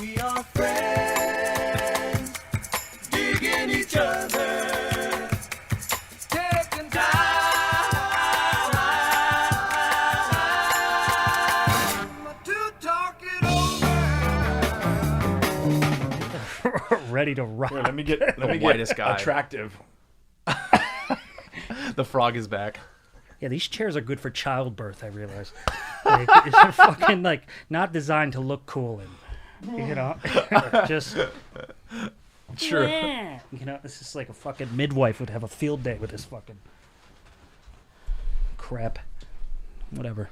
We are friends, digging each other, taking time to talk it over. Ready to rock. Here, let me get whitest guy. attractive. The frog is back. Yeah, these chairs are good for childbirth, I realize. Like, they're fucking, like, not designed to look cool and, you know, just... Sure. Yeah. You know, this is like a fucking midwife would have a field day with this fucking crap. Whatever.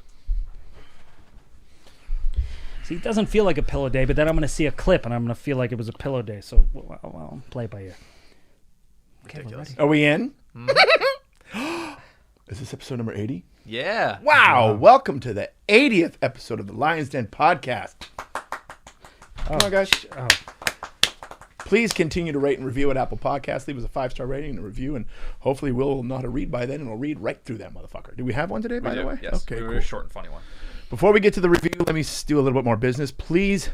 See, it doesn't feel like a pillow day, but then I'm going to see a clip and I'm going to feel like it was a pillow day. So, well, play it by ear. Okay, we're ready. Are we in? Is this episode number 80? Yeah. Wow. Welcome to the 80th episode of the Lion's Den podcast. Come on, guys. Oh, Please continue to rate and review at Apple Podcasts. Leave us a 5-star rating and a review, and hopefully we'll know how to read by then, and we'll read right through that motherfucker. Do we have one today, by the way? Yes. Okay, We were cool. a short and funny one. Before we get to the review, let me do a little bit more business. Please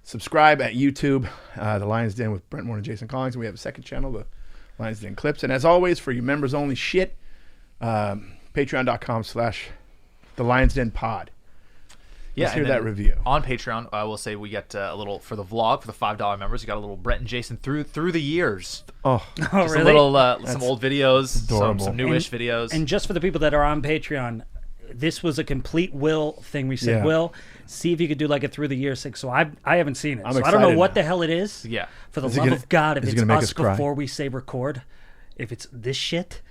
subscribe at YouTube, The Lion's Den with Brent Morin and Jason Collings. And we have a second channel, The Lion's Den Clips. And as always, for you members only shit, patreon.com/The Lion's Den Pod. Let's hear and that then review. On Patreon, I will say we get a little, for the vlog, for the $5 members, you got a little Brent and Jason through the years. Oh, Just really? a little, some old videos, adorable. some newish videos. And just for the people that are on Patreon, this was a complete Will thing. We said, Yeah. Will, see if you could do like a through the years thing. So I haven't seen it. I'm so I don't know excited what now. the hell it is. Yeah. For the Is it love gonna- of God, if is it it's gonna make us us cry? before we say record, if it's this shit.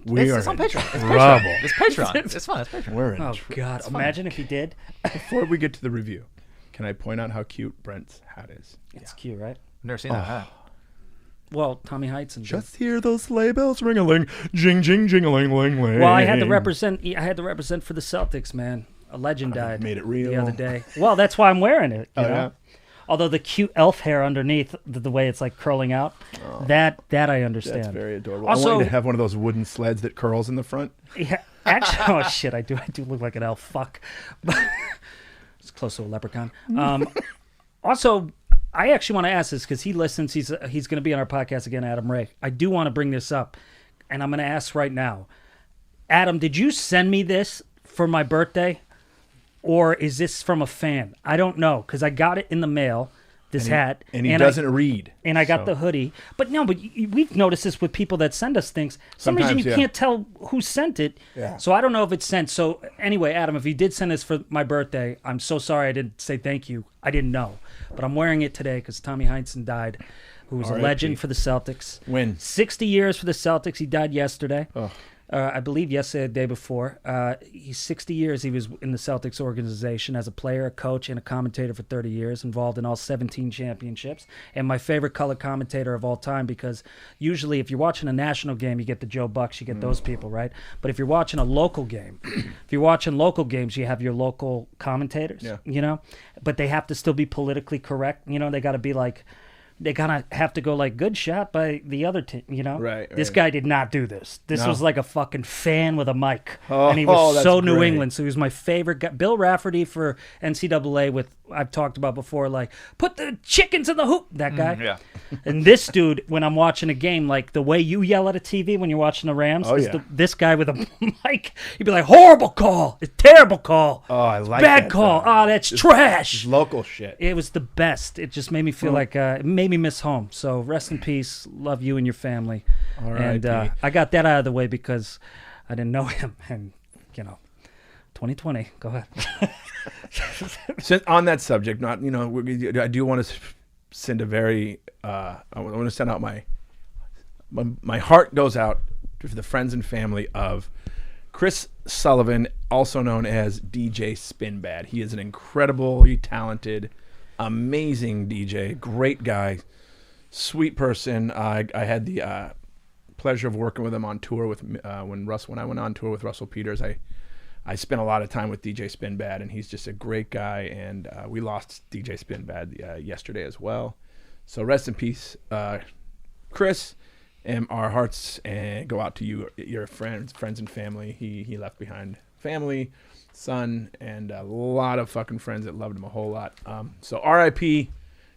It's on Patreon. It's trouble. Patreon. It's Patreon. It's fun. It's Patreon. We're in Oh, trouble. God. Imagine if he did. Before we get to the review, can I point out how cute Brent's hat is? It's cute, right? I've never seen that. Huh? Well, Tommy Heights and Just hear those sleigh bells ring-a-ling, jing, jing, jing-a-ling-ling. Well, I had to represent for the Celtics, man. A legend died made it real. the other day. Well, that's why I'm wearing it. You Oh, know? yeah? Although the cute elf hair underneath, the way it's like curling out, that I understand. That's very adorable. Also, I want you to have one of those wooden sleds that curls in the front. yeah, actually, oh shit, I do look like an elf. Fuck, it's close to a leprechaun. Also, I actually want to ask this because he listens. He's going to be on our podcast again, Adam Ray. I do want to bring this up, and I'm going to ask right now, Adam, did you send me this for my birthday? Or is this from a fan? I don't know, because I got it in the mail, this hat. And he doesn't read. And I got so. the hoodie. But no, we've noticed this with people that send us things. For some reason, Sometimes, you yeah. can't tell who sent it. Yeah. So I don't know if it's sent. So anyway, Adam, if you did send this for my birthday, I'm so sorry I didn't say thank you. I didn't know. But I'm wearing it today because Tommy Heinsohn died, who was a R.I.P. legend for the Celtics. When? 60 years for the Celtics. He died yesterday. Oh. I believe yesterday, the day before. He's 60 years. He was in the Celtics organization as a player, a coach, and a commentator for 30 years, involved in all 17 championships. And my favorite color commentator of all time, because usually if you're watching a national game, you get the Joe Bucks, you get those people, right? But if you're watching a local game, you have your local commentators, you know? But they have to still be politically correct. You know, they got to be like... They kind of have to go like, good shot by the other team, you know? Right. This guy did not do this. This No. was like a fucking fan with a mic. Oh, and he was that's so New great. England. So he was my favorite guy. Bill Rafferty for NCAA with, I've talked about before, like, put the chickens in the hoop. That guy. Yeah. And this dude, when I'm watching a game, like the way you yell at a TV when you're watching the Rams, Oh, is yeah. this guy with a mic, he'd be like, horrible call. It's terrible call. Oh, I like Bad that, call. though. Oh, that's trash. Local shit. It was the best. It just made me feel like it made me miss home. So rest in peace. Love you and your family. And R.I.P. I got that out of the way because I didn't know him. And, 2020. Go ahead. So on that subject, I do want to send a very, I want to send out my heart goes out to the friends and family of Chris Sullivan, also known as DJ Spinbad. He is an incredibly talented, amazing DJ, great guy, sweet person. I had the pleasure of working with him on tour with when I went on tour with Russell Peters. I spent a lot of time with DJ Spinbad, and he's just a great guy. And we lost DJ Spinbad yesterday as well. So rest in peace, Chris. And our hearts go out to you, your friends and family. He left behind family, son, and a lot of fucking friends that loved him a whole lot. So R.I.P.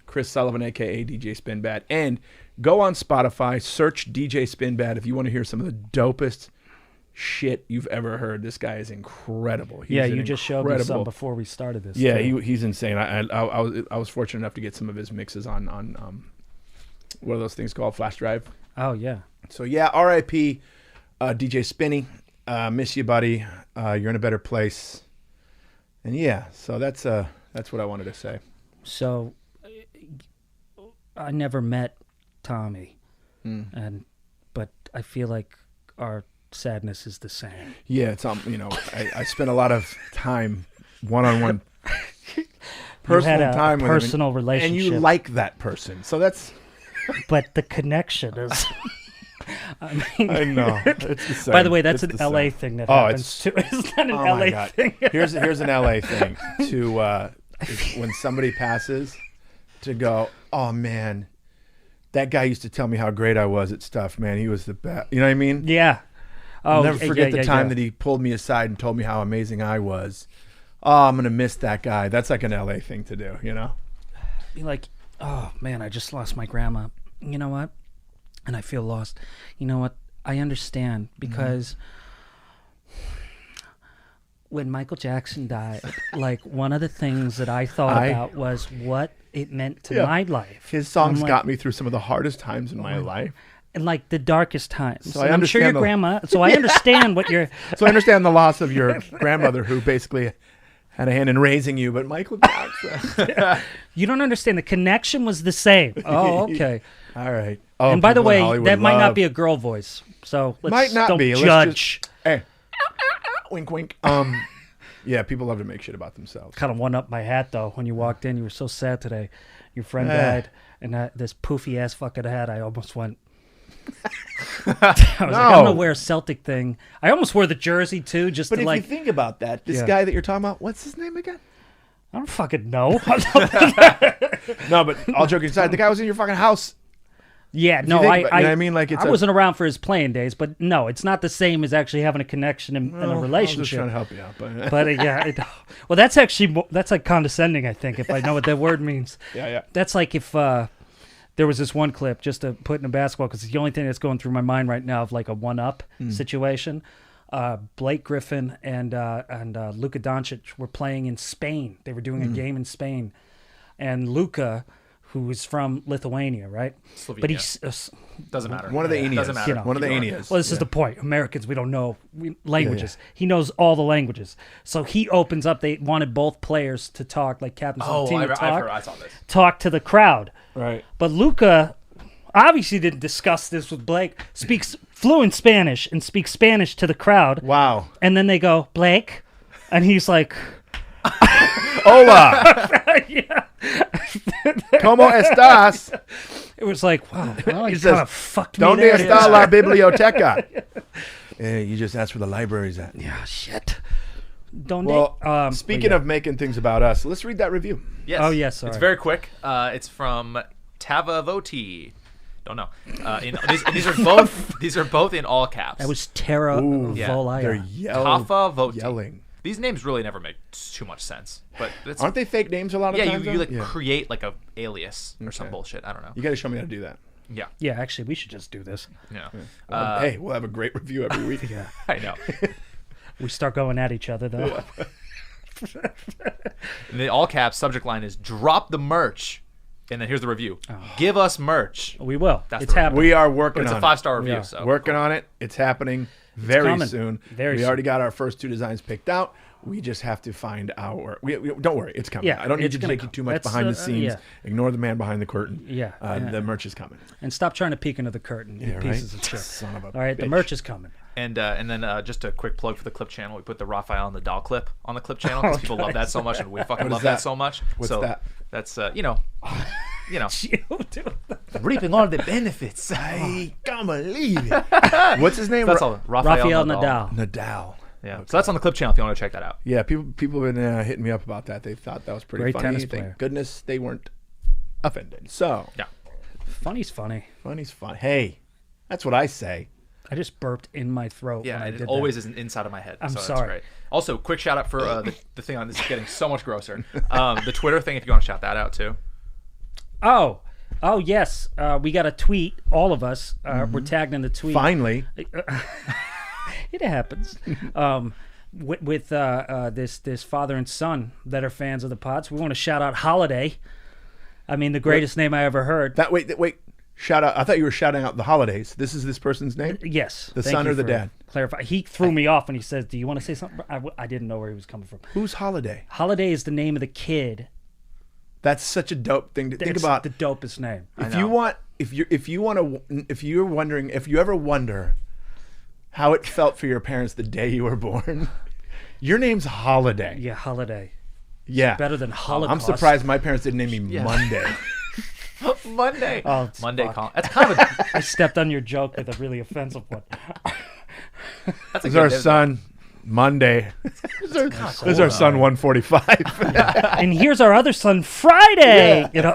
Chris Sullivan, a.k.a. DJ Spinbad. And go on Spotify, search DJ Spinbad if you want to hear some of the dopest shit you've ever heard. This guy is incredible. He's You just showed me some before we started this. Yeah, too. he's insane. I was fortunate enough to get some of his mixes on what are those things called? Flash drive. Oh yeah. So yeah, R.I.P. DJ Spinny. Miss you, buddy. You're in a better place. And yeah, so that's what I wanted to say. So I never met Tommy, but I feel like our sadness is the same. Yeah, it's I spent a lot of time one-on-one personal time with him, personal relationship, and you like that person, so that's. But the connection is. I know. It's the same. By the way, that's It's an the LA same. thing that Oh, happens too. It's not an Oh my LA God. thing. Here's an LA thing to is when somebody passes to go, oh man, that guy used to tell me how great I was at stuff, man. He was the best. You know what I mean? Yeah. I'll never yeah, forget yeah, the time yeah. that he pulled me aside and told me how amazing I was. Oh, I'm gonna miss that guy. That's like an LA thing to do, you know? Be like, oh man, I just lost my grandma. You know what? And I feel lost. You know what? I understand because when Michael Jackson died, like one of the things that I thought about was what it meant to my life. His songs I'm like- got me through some of the hardest times in my life. And like the darkest times. So I And I'm sure your understand the- grandma. So I understand what you're. So I understand the loss of your grandmother, who basically had a hand in raising you, but Michael Jackson. You don't understand. The connection was the same. Oh, okay. All right. Oh, And by the people in way, Hollywood that might not love- be a girl voice. So let's Might not don't be. Let's judge. Hey. Wink, wink. Yeah, people love to make shit about themselves. Kind of one up my hat though. When you walked in, you were so sad today. Your friend Eh. died, and this poofy ass fucking hat. I almost went. I was like, I'm gonna wear a Celtic thing. I almost wore the jersey too, just But to if like. you think about that, this Yeah. guy that you're talking about, what's his name again? I don't fucking know. No, but all joking aside, the guy was in your fucking house. Yeah, you no, think I, about- you know what I mean? Like, it's I a- wasn't around for his playing days, but no, it's not the same as actually having a connection in a I was just relationship. trying to help you out. But, But well, that's actually that's like condescending. I think if I know what that word means. yeah. That's like if there was this one clip just to put in a basketball because it's the only thing that's going through my mind right now of like a one-up situation. Blake Griffin and Luka Doncic were playing in Spain. They were doing a game in Spain, and Luka, who is from Lithuania, right? Slovenia. But he's Doesn't matter. One of the Doesn't Enias. matter. One of the Keep going. Enias. well, this is the point. Americans, we don't know languages. He knows all the languages. So he opens up. They wanted both players to talk, like captains of Oh, the team, to I saw this. talk to the crowd. Right. But Luca obviously didn't discuss this with Blake. Speaks fluent Spanish and speaks Spanish to the crowd. Wow. And then they go, Blake. And he's like, Hola. yeah. ¿Cómo estás? It was like, wow, well, he He says, kind of fucked me ¿Dónde there. está la biblioteca? Hey, you just asked where the library's at. Yeah, shit. Don't Well, speaking of making things about us, let's read that review. Yes. Oh, yes, sorry. It's very quick. It's from Tavavoti. Don't know. These are both in all caps. That was Terra Yeah. Volaya. They're Tavavoti. yelling. These names really never make too much sense. But it's, Aren't they fake names a lot of yeah, times? you though? like Yeah. create like a alias or some Okay. bullshit. I don't know. You got to show me how to do that. Yeah. Yeah, actually, we should just do this. Yeah. Hey, we'll have a great review every week. Yeah. I know. We start going at each other, though. And the all caps subject line is drop the merch. And then here's the review. Give us merch. We will. That's It's the- happening. We are But working it's a on 5-star review. Yeah. So Working on it. It's happening very coming. soon. Very we soon. already got our first 2 designs picked out. We just have to find our. We don't worry, it's coming. Yeah, I don't need it's you to gonna take you come. too much That's, behind the scenes. yeah. Ignore the man behind the curtain. Yeah, yeah. The merch is coming. And stop trying to peek into the curtain, you Yeah, pieces right? of shit. Son of a All right, the bitch. merch is coming. And then just a quick plug for the clip channel. We put the Raphael and the doll clip on the clip channel because people love that so much, and we fucking What is love that that? so much. What's so that? That's You do reaping all the benefits. I can't believe it. What's his name? That's all. Rafael Nadal. Nadal. Yeah. So that's on the clip channel if you want to check that out. Yeah, people have been hitting me up about that. They thought that was pretty Great funny. tennis Thank player. goodness they weren't offended. So Yeah. Funny's funny. funny's fun. Hey, that's what I say. I just burped in my throat. Yeah, when I and did it always that. is inside of my head. I'm so sorry. That's great. Also, quick shout out for the thing on this is getting so much grosser. The Twitter thing, if you want to shout that out too. Oh yes. We got a tweet. All of us were tagged in the tweet. Finally. It happens. With this father and son that are fans of the pods. We want to shout out Holiday. I mean, the greatest name I ever heard. Wait. Shout out. I thought you were shouting out the holidays. This is this person's name? Yes. The Thank son you or the for dad? Clarify. He threw me off when he says, "Do you want to say something?" I didn't know where he was coming from. Who's Holiday? Holiday is the name of the kid. That's such a dope thing to think It's about. the dopest name. If you ever wonder how it felt for your parents the day you were born, your name's Holiday. Yeah, Holiday. Yeah. Better than Holocaust. I'm surprised my parents didn't name me Monday. Monday. Oh, it's Monday. fuck. That's kind of a, I stepped on your joke with a really offensive one. that's a This is good our name. son, Monday. This is our son, 145. And here's our other son, Friday. Yeah. You know,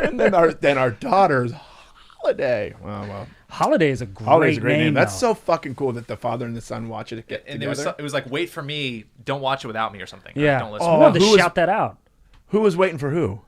And then our daughter's Holiday. Well. Holiday is a great, Holiday's a great name. That's though. so fucking cool that the father and the son watch it get And together. it was like, wait for me, don't watch it without me or something. Yeah. Don't listen. We wanted to who was- shout that out. Who was waiting for who?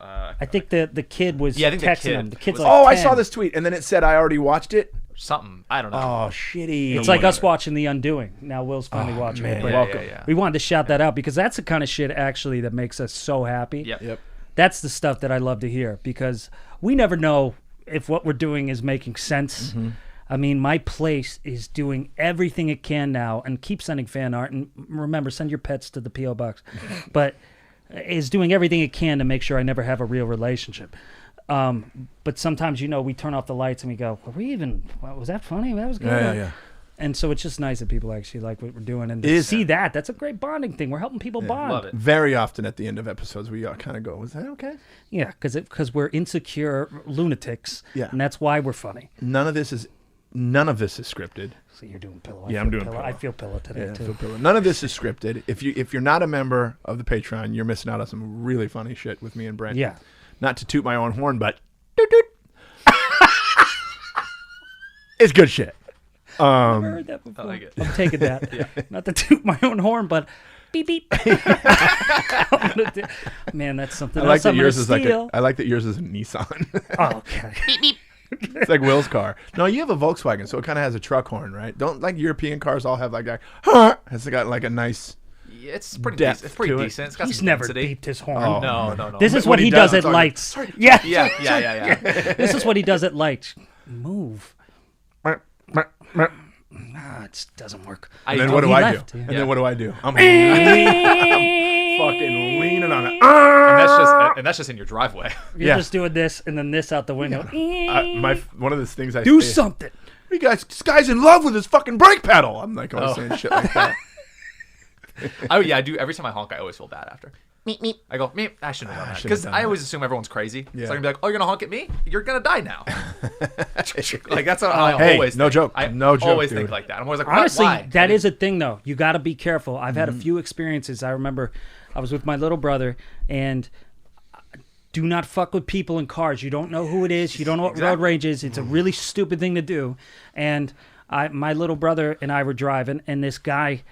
I think the kid was Yeah, I think the texting kid him. The kid's was- like Oh, I 10. saw this tweet, and then it said I already watched it. Something. I don't know. Oh, shitty. It's like us watching The Undoing. Now Will's finally watching man. it. But yeah, welcome. yeah. we wanted to shout that out because that's the kind of shit actually that makes us so happy. Yep. That's the stuff that I love to hear because we never know if what we're doing is making sense. Mm-hmm. I mean, my place is doing everything it can now and keep sending fan art. And remember, send your pets to the P.O. Box. But is doing everything it can to make sure I never have a real relationship. But sometimes, we turn off the lights and we go, was that funny? That was good. Yeah. And so it's just nice that people actually like what we're doing. And to It is. see that's a great bonding thing. We're helping people bond. Love it. Very often at the end of episodes, we kind of go, "Was that okay?" Yeah, because we're insecure lunatics. Yeah. And that's why we're funny. None of this is scripted. So you're doing pillow. Yeah, I I'm feel doing pillow. I feel pillow today Yeah, too. Phil Pillow. None of this is scripted. If you're not a member of the Patreon, you're missing out on some really funny shit with me and Brent. Yeah. Not to toot my own horn, but doot, doot. It's good shit. Never heard that before. I like it. I'm taking that. Not to toot my own horn, but beep beep. Man, that's something I like else that I'm yours gonna is like steal. I like that yours is a Nissan. Oh, okay. It's like Will's car. No, you have a Volkswagen, so it kind of has a truck horn, right? Don't like European cars all have like that. It's got like a nice. Yeah, it's pretty Depth decent. It's pretty to it. decent. It's got He's some never density. beeped his horn. Oh. No. This is What what he he does, does it's at all lights. good. Yeah. Yeah. This is what he does at lights. Move. It doesn't work. And then what do He I left, do? yeah. And then what do I do? I'm fucking leaning on it. And that's just in your driveway. You're Yeah. just doing this and then this out the window. One of the things I Do say, something. You guys, this guy's in love with his fucking brake pedal. I'm like always saying shit like that. I do. Every time I honk, I always feel bad after. Meep, meep. I go, meep. I shouldn't have done that. shouldn't Because have done I that. always assume everyone's crazy. Yeah. So I'm going to be like, oh, you're going to honk at me? You're going to die now. Like, that's how I Hey, always no think. joke. I No joke, always dude. think like that. I'm always like, Honestly, why? that is a thing, though. You got to be careful. I've had a few experiences. I remember I was with my little brother, and do not fuck with people in cars. You don't know who it is. You don't know what road rage is. It's a really stupid thing to do. And my little brother and I were driving, and this guy,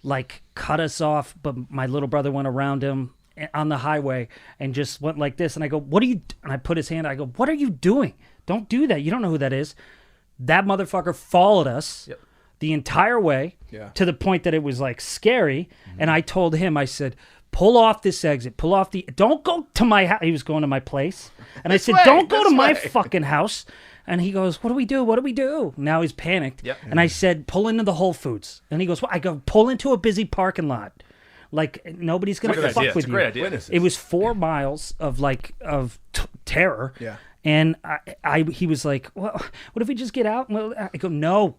like, cut us off, but my little brother went around him on the highway and just went like this. And I go, what are you? And I put his hand, I go, what are you doing? Don't do that. You don't know who that is. That motherfucker followed us the entire way to the point that it was like scary. And I told him, I said, pull off this exit, don't go to my house. He was going to my place. And I said, don't go to my fucking house. And he goes, what do we do? What do we do? Now he's panicked. Yep. And I said, pull into the Whole Foods. And he goes, what? I go, pull into a busy parking lot. Like, nobody's going to Good fuck idea. with It's a you. great idea. Witnesses. It was 4 miles of terror. Yeah. And he was like, well, what if we just get out? Well, I go, no,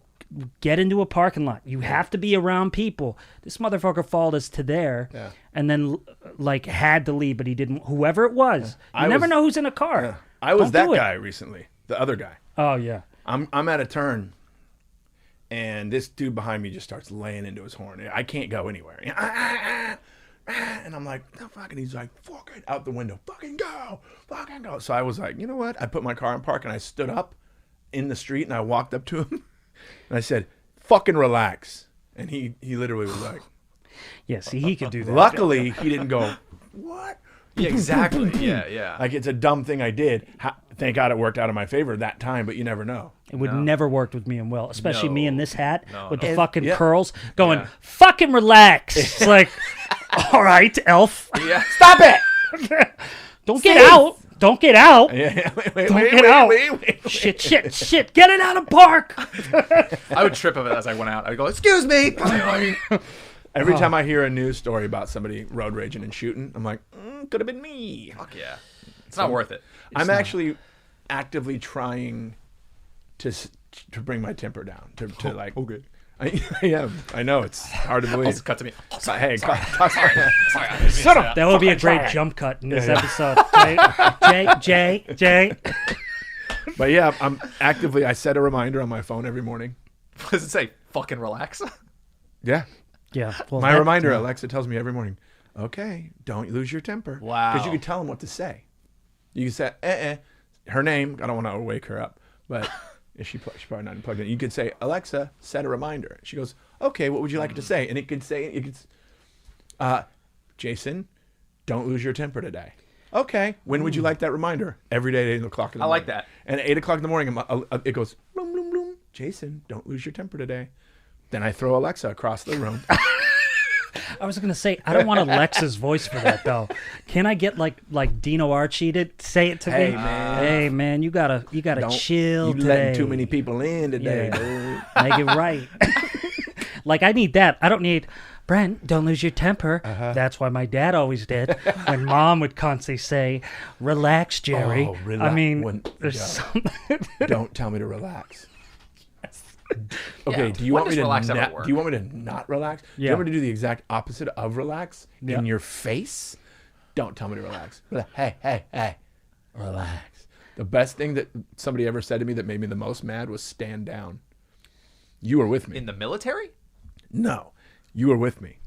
get into a parking lot. You have to be around people. This motherfucker followed us to there and then like had to leave, but he didn't. Whoever it was, you never know who's in a car. I was Don't that do it. guy recently. The other guy. Oh, yeah. I'm at a turn, and this dude behind me just starts laying into his horn. I can't go anywhere. And I'm like, no, fucking. He's like, fucking out the window. Fucking go. So I was like, you know what? I put my car in park, and I stood up in the street, and I walked up to him. And I said, fucking relax. And he literally was like, Yeah, see, he could do that. luckily, he didn't go, what? Yeah, exactly. Yeah. Like, it's a dumb thing I did. Thank God it worked out in my favor that time, but you never know. It would never worked with me and Will, especially me in this hat with the fucking Yeah. curls going, Yeah. fucking relax. It's like, all right, elf. Yeah. Stop it! Don't get out. Don't get out. Yeah, wait, Don't get out. Shit. Get it out of park. I would trip of it as I went out. I'd go, excuse me. Every time I hear a news story about somebody road raging and shooting, I'm like, could have been me. Fuck yeah. It's not worth it. I'm actually actively trying to bring my temper down. To like, Okay. I am. I know it's hard to believe. Also cut to me. Oh, sorry. Hey, sorry. sorry. Shut up. That would be a great jump cut in this episode. Jay. But yeah, I set a reminder on my phone every morning. What does it say? Fucking relax. Yeah. Yeah. Well, My reminder, Alexa tells me every morning, okay, don't lose your temper. Wow. Because you can tell them what to say. You can say, her name, I don't want to wake her up, but if she's probably not plugged in. You could say, Alexa, set a reminder. She goes, okay, what would you like it to say? And it could say, Jason, don't lose your temper today. Okay, when would you like that reminder? Every day at 8 o'clock in the I morning. like that. And at 8 o'clock in the morning, it goes, bloom, bloom, bloom. Jason, don't lose your temper today. Then I throw Alexa across the room. I was gonna say I don't want Alexa's voice for that though. Can I get like Dino Archie to say it to me? Man. Hey man, you gotta chill You today. letting too many people in today, dude. Make it right. Like I need that. I don't need Brent, don't lose your temper. That's why my dad always did. When mom would constantly say, relax, Jerry. Oh, relax. I mean, When- there's yeah. something. Don't tell me to relax. Okay, Yeah. do you When want me does to relax ever not, work? do you want me to not relax? Do Yeah. you want me to do the exact opposite of relax Yeah. in your face? Don't tell me to relax. Hey, relax. The best thing that somebody ever said to me that made me the most mad was stand down. You were with me. In the military? No, you were with me.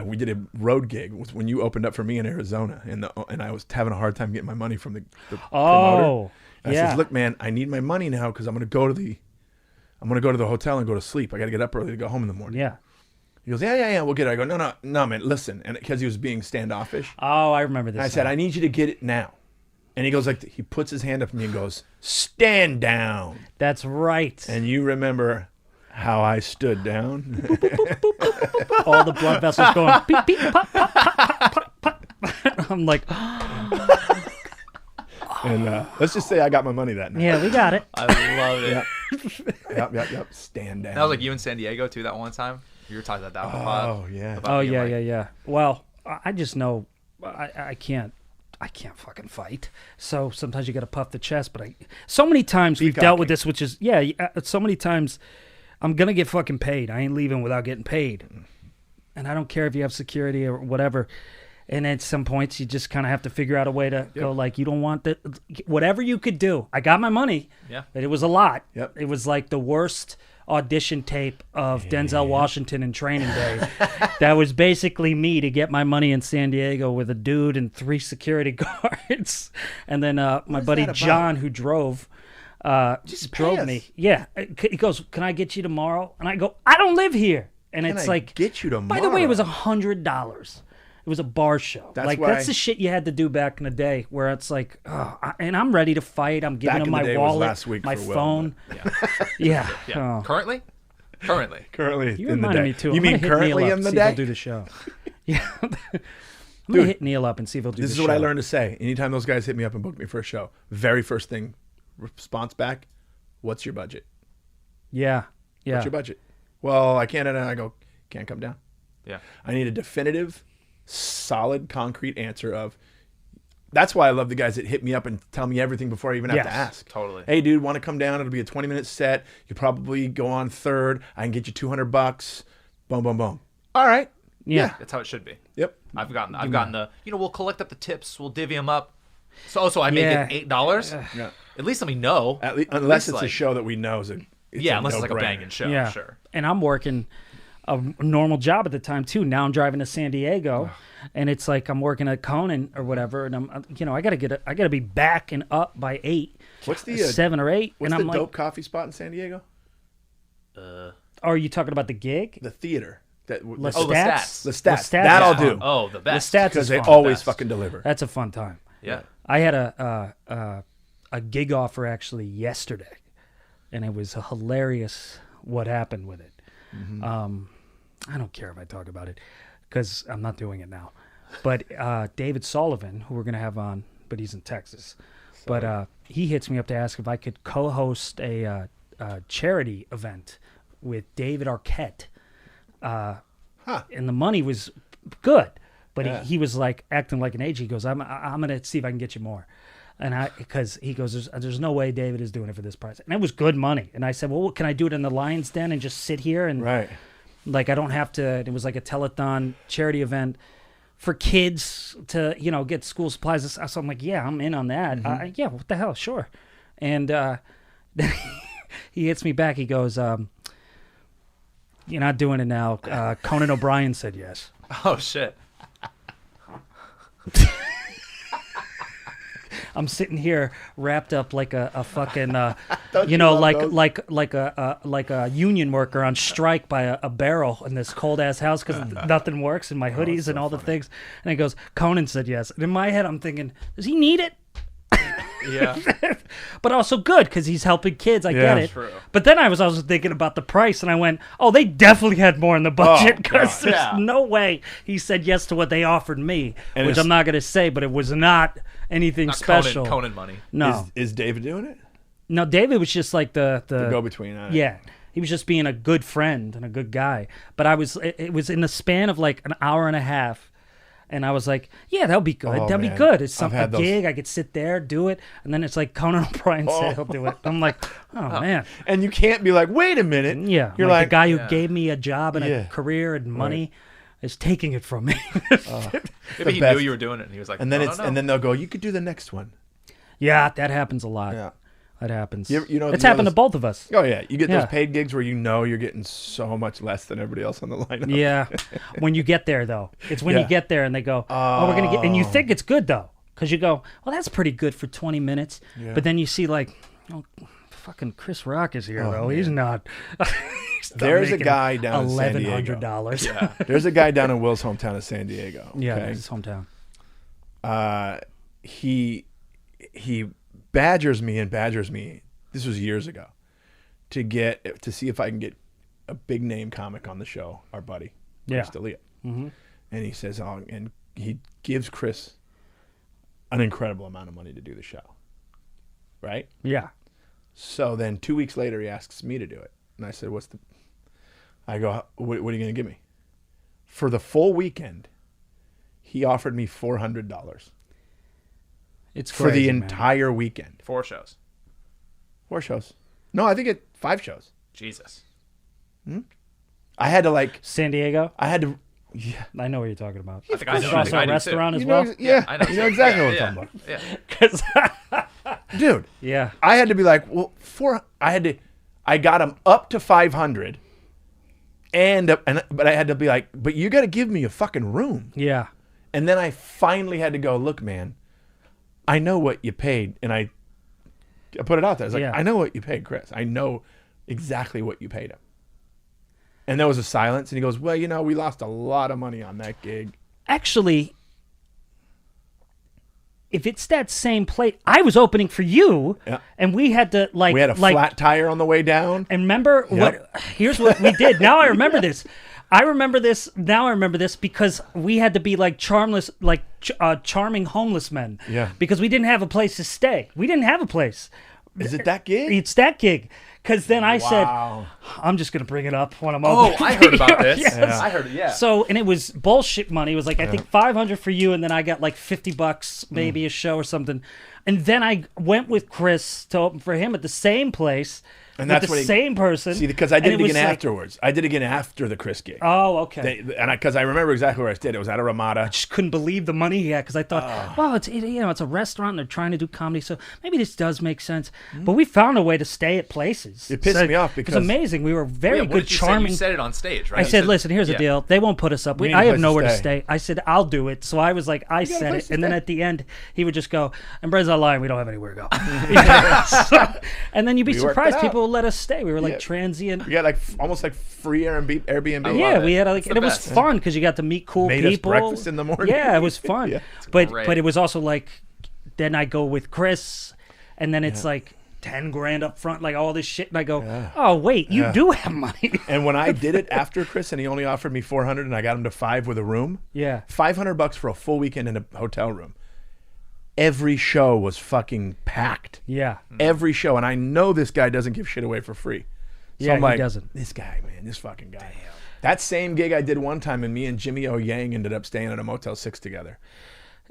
We did a road gig when you opened up for me in Arizona, and I was having a hard time getting my money from the promoter. Oh, And I yeah. said, look, man, I need my money now because I'm going to go to the hotel and go to sleep. I got to get up early to go home in the morning. Yeah. He goes, yeah, we'll get it. I go, no, man, listen. And because he was being standoffish, Oh, I remember this. I said, I need you to get it now. And he goes he puts his hand up to me and goes, stand down. That's right. And you remember how I stood down? All the blood vessels going beep, beep, pop, pop, pop, pop, pop, pop. I'm like, And let's just say I got my money that night. yeah, we got it. I love it. Yep. Stand down. That was like you in San Diego too that one time. You were talking about that on the pod. Oh, yeah. About Oh being like- yeah. Well, I just know I can't fucking fight. So sometimes you got to puff the chest. But so many times we've dealt with this, which is so many times I'm gonna get fucking paid. I ain't leaving without getting paid, and I don't care if you have security or whatever. And at some points, you just kind of have to figure out a way to go like, you don't want that. Whatever you could do. I got my money. Yeah. But it was a lot. Yep. It was like the worst audition tape of Denzel Washington in Training Day. That was basically me to get my money in San Diego with a dude and 3 security guards. And then my buddy that about? John, who drove Just drove pay me. us. Yeah. He goes, can I get you tomorrow? And I go, I don't live here. And Can it's I like, get you by the way, it was tomorrow? $100. It was a bar show. That's That's the shit you had to do back in the day, where it's like, and I'm ready to fight. I'm giving Back him in the my day was wallet, last week my for Will, phone. but- Yeah. Yeah. Oh. Currently? Currently You in the reminded day. me too. You I'm mean gonna hit currently Neil up, in the see if he'll day? do the show. Yeah. I'm gonna hit Neil up and see if he'll do This the is show. what I learned to say. Anytime those guys hit me up and book me for a show, very first thing, response back, what's your budget? Yeah. Yeah. What's your budget? Well, I can't. And I go, can't come down. Yeah. I need a definitive, solid, concrete answer of. That's why I love the guys that hit me up and tell me everything before I even have to Yes, ask. totally. Hey, dude, want to come down? It'll be a 20-minute set. You probably go on third. I can get you $200. Boom, boom, boom. All right. Yeah. That's how it should be. Yep. I've gotten the, we'll collect up the tips, we'll divvy them up. So I make Yeah. it $8. Yeah. At least let me know. At least, unless least, it's a like- show that we know is unless it's like a no-brainer. banging show. Yeah. Sure. And I'm working a normal job at the time too. Now I'm driving to San Diego, and it's like I'm working at Conan or whatever, and I gotta be back and up by 8. What's the 7 or 8? What's and the I'm dope coffee spot in San Diego? Are you talking about the gig? The theater. The The stats. The stats. The stats That is I'll fun. do. Oh, the best. The stats Because is they fun. always Best. fucking deliver. That's a fun time. Yeah. I had a gig offer actually yesterday, and it was hilarious what happened with it. I don't care if I talk about it because I'm not doing it now. But David Sullivan, who we're gonna have on, but he's in Texas, but he hits me up to ask if I could co-host a charity event with David Arquette, and the money was good. But he was like acting like an age. He goes, I'm gonna see if I can get you more, and because he goes, there's no way David is doing it for this price, and it was good money. And I said, well, can I do it in the Lions Den and just sit here and Right. like I don't have to? It was like a telethon charity event for kids to get school supplies. So I'm like, yeah, I'm in on that. Yeah, what the hell, sure. And then he hits me back. He goes, you're not doing it now. Conan O'Brien said yes. Oh shit. I'm sitting here wrapped up like a fucking, Don't you love those? like a union worker on strike by a barrel in this cold ass house because nothing works in my hoodies and all the things. And he goes, Conan said yes. And in my head, I'm thinking, does he need it? Yeah. But also good because he's helping kids. I Yeah. get it. True. But then I was also thinking about the price, and I went, "Oh, they definitely had more in the budget because God. there's no way he said yes to what they offered me." And which it's- I'm not going to say, but it was not anything Not special. Conan money. No, Is David doing it? no. David was just like the Go between. yeah. He was just being a good friend and a good guy. But it was in the span of like an hour and a half. And I was like, yeah, that'll be good. Oh, That'll be man. good. It's I've a had those- gig. I could sit there, do it. And then it's like Conan O'Brien said he'll do it. I'm like, oh, man. And you can't be like, wait a minute. Yeah. You're like like, the guy who Yeah. gave me a job and Yeah. a career and money is taking it from me. Maybe he best. knew you were doing it, and he was like, and then no, it's no, no. and then they'll go, you could do the next one. Yeah, that happens a lot. Yeah. That happens. You know- it's you know happened to this- both of us. Oh yeah, you get Yeah. those paid gigs where you know you're getting so much less than everybody else on the lineup. Yeah. When you get there, though. It's when Yeah. you get there and they go, oh, we're going to get... And you think it's good, though. Because you go, well, that's pretty good for 20 minutes. Yeah. But then you see, like, oh, fucking Chris Rock is here, though. He's not... he's not There's a making guy down in San Diego. $1,100. Yeah. There's a guy down in Will's hometown of San Diego. Yeah, okay? that's his hometown. He badgers me. This was years ago. To see if I can get a big name comic on the show, our buddy, Yeah. Chris D'Elia. And he says, and he gives Chris an incredible amount of money to do the show. Right? Yeah. So then 2 weeks later, he asks me to do it. And I said, I go, what are you going to give me? For the full weekend, he offered me $400 It's for the crazy, man. entire weekend. 4 shows. 4 shows. No, I think 5 shows. Jesus. I had to San Diego? yeah. I know what you're talking about. I think I know. It's I think also I a do, too. restaurant as You know, well? yeah, I know. you know exactly what Yeah, I'm talking about. Yeah. 'Cause- Dude, yeah. I had to be like, I got him up to 500 but I had to be like, but you got to give me a fucking room. Yeah. And then I finally had to go, look, man, I know what you paid. And I put it out there. I was like, Yeah. I know what you paid, Chris. I know exactly what you paid him. And there was a silence. And he goes, well, we lost a lot of money on that gig. Actually, if it's that same plate, I was opening for you, Yeah. and we had to We had a flat tire on the way down. And remember here's what we did. Now I remember this. Now I remember this because we had to be like charming homeless men. Yeah. Because we didn't have a place to stay. We didn't have a place. Is it that gig? It's that gig. Because then I said, Wow. I'm just going to bring it up when I'm Oh, over. I heard about this. Yes. I heard it, yeah. So, and it was bullshit money. It was like, I think $500 for you, and then I got like $50 maybe a show or something. And then I went with Chris to open for him at the same place. And with that's the what he- same person. See, because I did and it was again like- afterwards. I did it again after the Chris gig. Oh, okay. Because I remember exactly where I did. It was at a Ramada. Just couldn't believe the money he had because I thought, well, it's it's a restaurant and they're trying to do comedy, so maybe this does make sense. But we found a way to stay at places. was. It pissed me off it because- was amazing. We were very What good, did you say? charming. You said it on stage, right? I You said, listen, here's the yeah. deal. They won't put us up. We need I a have place to nowhere to stay. stay. I said, I'll do it. So I was like, I got a said place it. to And then stay. at the end, he would just go, and Brent's not lying. We don't have anywhere to go. And then you'd be We worked surprised. it out. People would let us stay. We were like Yeah. transient. We got like almost like free Airbnb. love Yeah, it. we had like, It's and the it was best. fun because you got to meet cool Made us people. breakfast in the morning. Yeah, it was fun. Yeah. But great. it was also like, then I go with Chris, and then it's like 10 grand up front, like all this shit, and I go, oh wait, you do have money. And when I did it after Chris, and he only offered me 400, and I got him to 5 with a room. Yeah. $500 for a full weekend in a hotel room. Every show was fucking packed. Yeah. Every show, and I know this guy doesn't give shit away for free. So Yeah, I'm he like, doesn't. This guy, man, this fucking guy. That same gig I did one time, and me and Jimmy O Yang ended up staying at a Motel 6 together.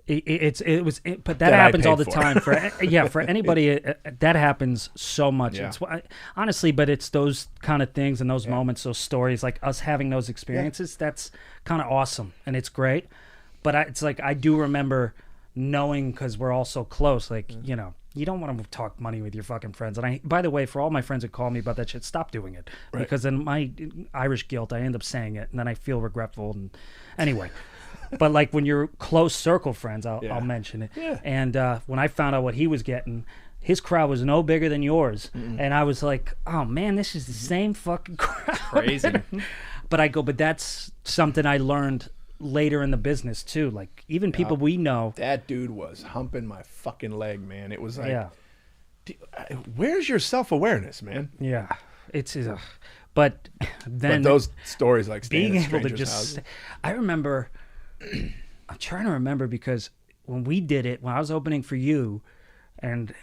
But that That I happens all paid the for. time for anybody. That happens so much. Yeah. It's honestly, but it's those kind of things and those moments, those stories, like us having those experiences. That's kind of awesome and it's great. But it's like I do remember knowing because we're all so close. Like you know, you don't want to talk money with your fucking friends. And by the way, for all my friends that call me about that shit, stop doing it because in my Irish guilt, I end up saying it and then I feel regretful. And anyway. But like when you're close circle friends, I'll mention it. Yeah. And when I found out what he was getting, his crowd was no bigger than yours, and I was like, "Oh man, this is the same fucking crowd." Crazy. But that's something I learned later in the business too. Like even people we know. That dude was humping my fucking leg, man. It was like, Yeah, where's your self-awareness, man? yeah. It's but then But those stories like staying being at able to strangers' just houses. I remember I'm trying to remember because when we did it when I was opening for you and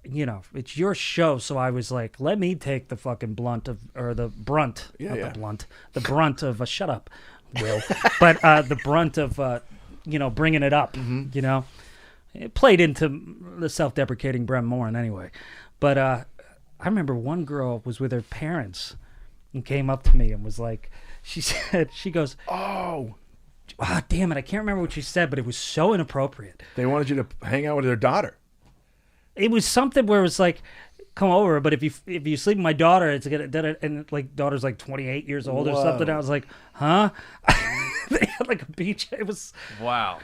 you know it's your show so I was like let me take the fucking brunt of the brunt of shut up Will but the brunt of you know bringing it up you know it played into the self-deprecating Brent Morin anyway but I remember one girl was with her parents and came up to me and was like she goes Oh, damn it, I can't remember what she said, but it was so inappropriate. they wanted you to hang out with their daughter. It was something where it was like, come over, but if you sleep with my daughter, it's gonna and like daughter's like 28 years old or Whoa. something. I was like, huh? They had like a beach. It was Wow.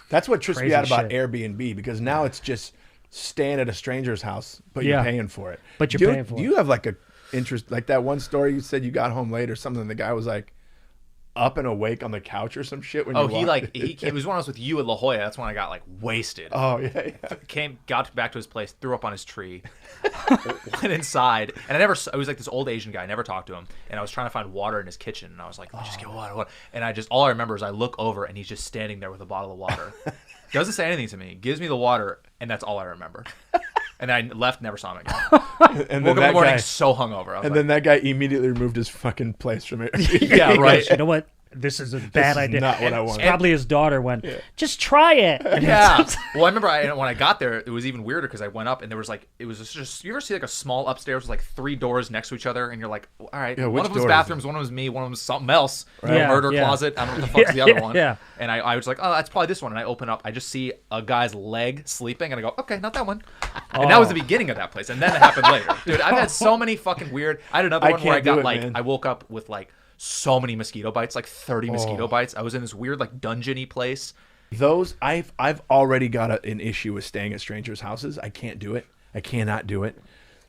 That's what trips me Crazy out about shit. Airbnb because now it's just staying at a stranger's house, but Yeah. you're paying for it. But you're paying for Do it. you have like a interest like that one story you said you got home late or something? The guy was like up and awake on the couch or some shit when Oh, you he walked- it was when I was with you at La Jolla. That's when I got like wasted. Oh yeah, yeah. Got back to his place, threw up on his tree, went inside, and I was like this old Asian guy. I never talked to him, and I was trying to find water in his kitchen, and I was like, let me just get water. And all I remember is I look over, and he's just standing there with a bottle of water. Doesn't say anything to me. Gives me the water, and that's all I remember. And I left, never saw him again. And Woke up in the that morning guy, so hungover. I was and like, then that guy immediately removed his fucking place from it. yeah, right. You know what? This is a bad is idea. not what I wanted. Probably his daughter went, just try it. And Yeah. Well, I remember when I got there, it was even weirder because I went up and there was like, it was just, you ever see like a small upstairs with like 3 doors next to each other and you're like, all right, Yeah, one which of them was door is bathrooms, one of them was me, one of them was something else. Yeah, Murder yeah. closet. I don't know what the fuck's the other one. Yeah. And I was like, oh, that's probably this one. And I open up, I just see a guy's leg sleeping and I go, okay, not that one. And that was the beginning of that place. And then it happened later. Dude, I've had so many fucking weird, I had another I one where I can't do got it, like, man. I woke up with like so many mosquito bites, like 30 mosquito bites. I was in this weird like dungeony place. Those I've already got an issue with staying at strangers' houses. I can't do it. I cannot do it.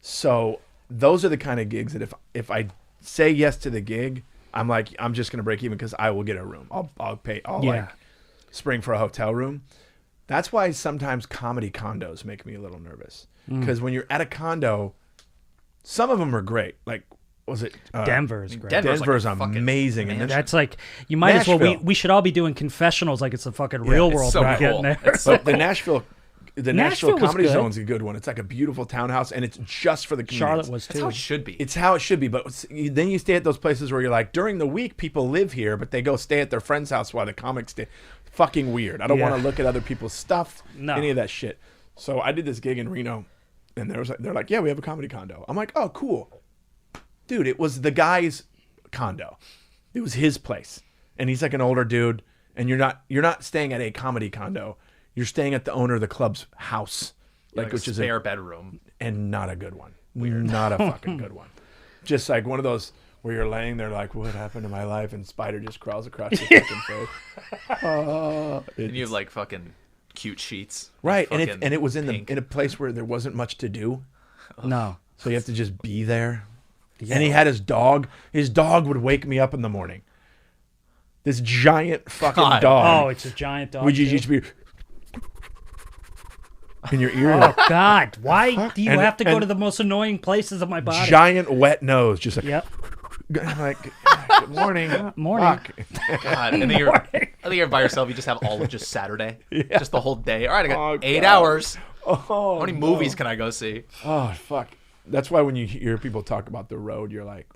So those are the kind of gigs that if I say yes to the gig, I'm like I'm just gonna break even because I will get a room. I'll pay. I'll like spring for a hotel room. That's why sometimes comedy condos make me a little nervous because when you're at a condo, some of them are great. Like was it Denver is great. Denver's like a fucking amazing, and then That's like you might as well. Nashville. We should all be doing confessionals like it's a fucking real it's world. so we're cool. getting there. It's so but the Nashville Nashville was Comedy good. Zone's a good one. It's like a beautiful townhouse, and it's just for the comedians. Charlotte was That's too. how it should be. It's how it should be, but then you stay at those places where you're like, during the week, people live here, but they go stay at their friend's house while the comics stay. Fucking weird. I don't Yeah. want to look at other people's stuff, No. any of that shit. So I did this gig in Reno, and they're like, yeah, we have a comedy condo. I'm like, oh, cool. Dude, it was the guy's condo. It was his place. And he's like an older dude, and you're not staying at a comedy condo. You're staying at the owner of the club's house. Like which a is spare bedroom. and not a good one. Not a fucking good one. Just like one of those where you're laying there like, what happened to my life? And spider just crawls across your fucking face. And you have like fucking cute sheets. Right, and Fucking it was in pink. a place where there wasn't much to do, No. so you have to just be there. And he had his dog. His dog would wake me up in the morning. This giant fucking God. dog. Oh, it's a giant dog. Would you too? used to be in your ear? Oh God! Why do you And- have to go and- to the most annoying places of my body? Giant wet nose, just like. Yep. I'm like, good morning. Morning. Fuck. God. And then I think you're by yourself. You just have all of just Saturday, just the whole day. All right, I got Oh, 8 God. hours. Oh, How many movies can I go see? Oh, fuck. That's why when you hear people talk about the road, you're like,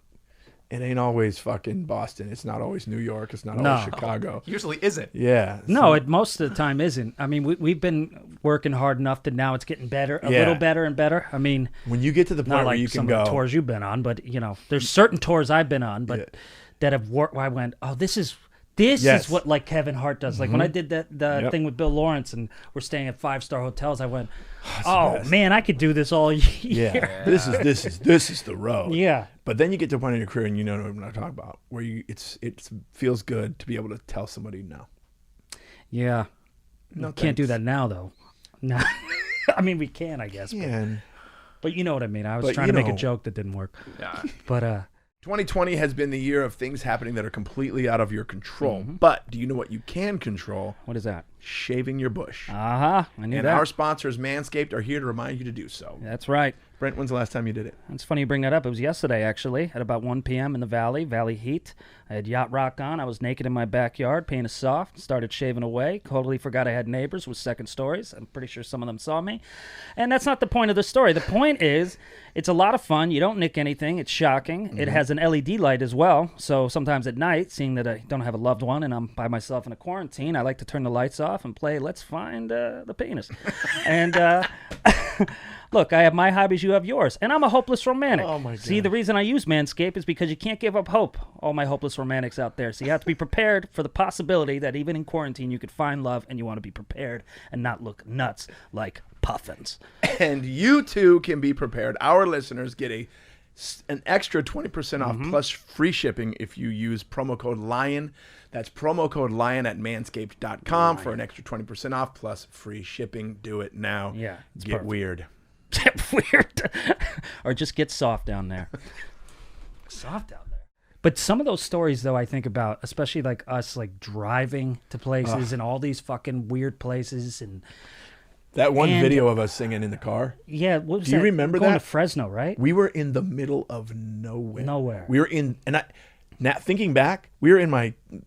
it ain't always fucking Boston. It's not always New York. It's not always Chicago. Usually isn't. Yeah. No, it most of the time isn't. I mean, we've been working hard enough that now it's getting better, a Yeah. little better and better. I mean, When you get to the point not where like you some can of the go, tours you've been on, but you know, there's certain tours I've been on, but that have worked. Where I went, oh, this is Yes. what like Kevin Hart does. Like when I did the Yep. thing with Bill Lawrence and we're staying at 5-star hotels, I went, the oh best. man, I could do this all year. yeah, this is the road. Yeah. But then you get to a point in your career, and you know what I'm talking about, where it feels good to be able to tell somebody no. Yeah. No, Can't do thanks. that now though. No. I mean, we can, I guess. Yeah. But you know what I mean. I was But trying you to make a know- joke that didn't work. Yeah. But 2020 has been the year of things happening that are completely out of your control. Mm-hmm. But do you know what you can control? what is that? Shaving your bush. I knew And that. our sponsors, Manscaped, are here to remind you to do so. That's right. Brent, when's the last time you did it? It's funny you bring that up. It was yesterday, actually, at about 1 p.m. in the Valley Heat. I had yacht rock on. I was naked in my backyard, painted soft, started shaving away. Totally forgot I had neighbors with second stories. I'm pretty sure some of them saw me. And that's not the point of the story. The point is, it's a lot of fun. You don't nick anything. It's shocking. It has an LED light as well. So sometimes at night, seeing that I don't have a loved one and I'm by myself in a quarantine, I like to turn the lights off and play Let's Find the Penis. And look, I have my hobbies, you have yours. And I'm a hopeless romantic. Oh, my See, God. the reason I use Manscaped is because you can't give up hope, all my hopeless romantics out there. So you have to be prepared for the possibility that even in quarantine you could find love, and you want to be prepared and not look nuts like puffins. And you too can be prepared. Our listeners get an extra 20% off plus free shipping if you use promo code LION. That's promo code LION at manscaped.com for an extra 20% off plus free shipping. Do it now. Yeah, it's Get perfect. weird. Weird. Or just get soft down there. Soft down there. But some of those stories, though, I think about, especially like us, like driving to places and all these fucking weird places. And That one And- video of us singing in the car, yeah, what was Do you that? remember Going that? to Fresno, right? we were in the middle of nowhere. Nowhere. We were in, now thinking back, we were in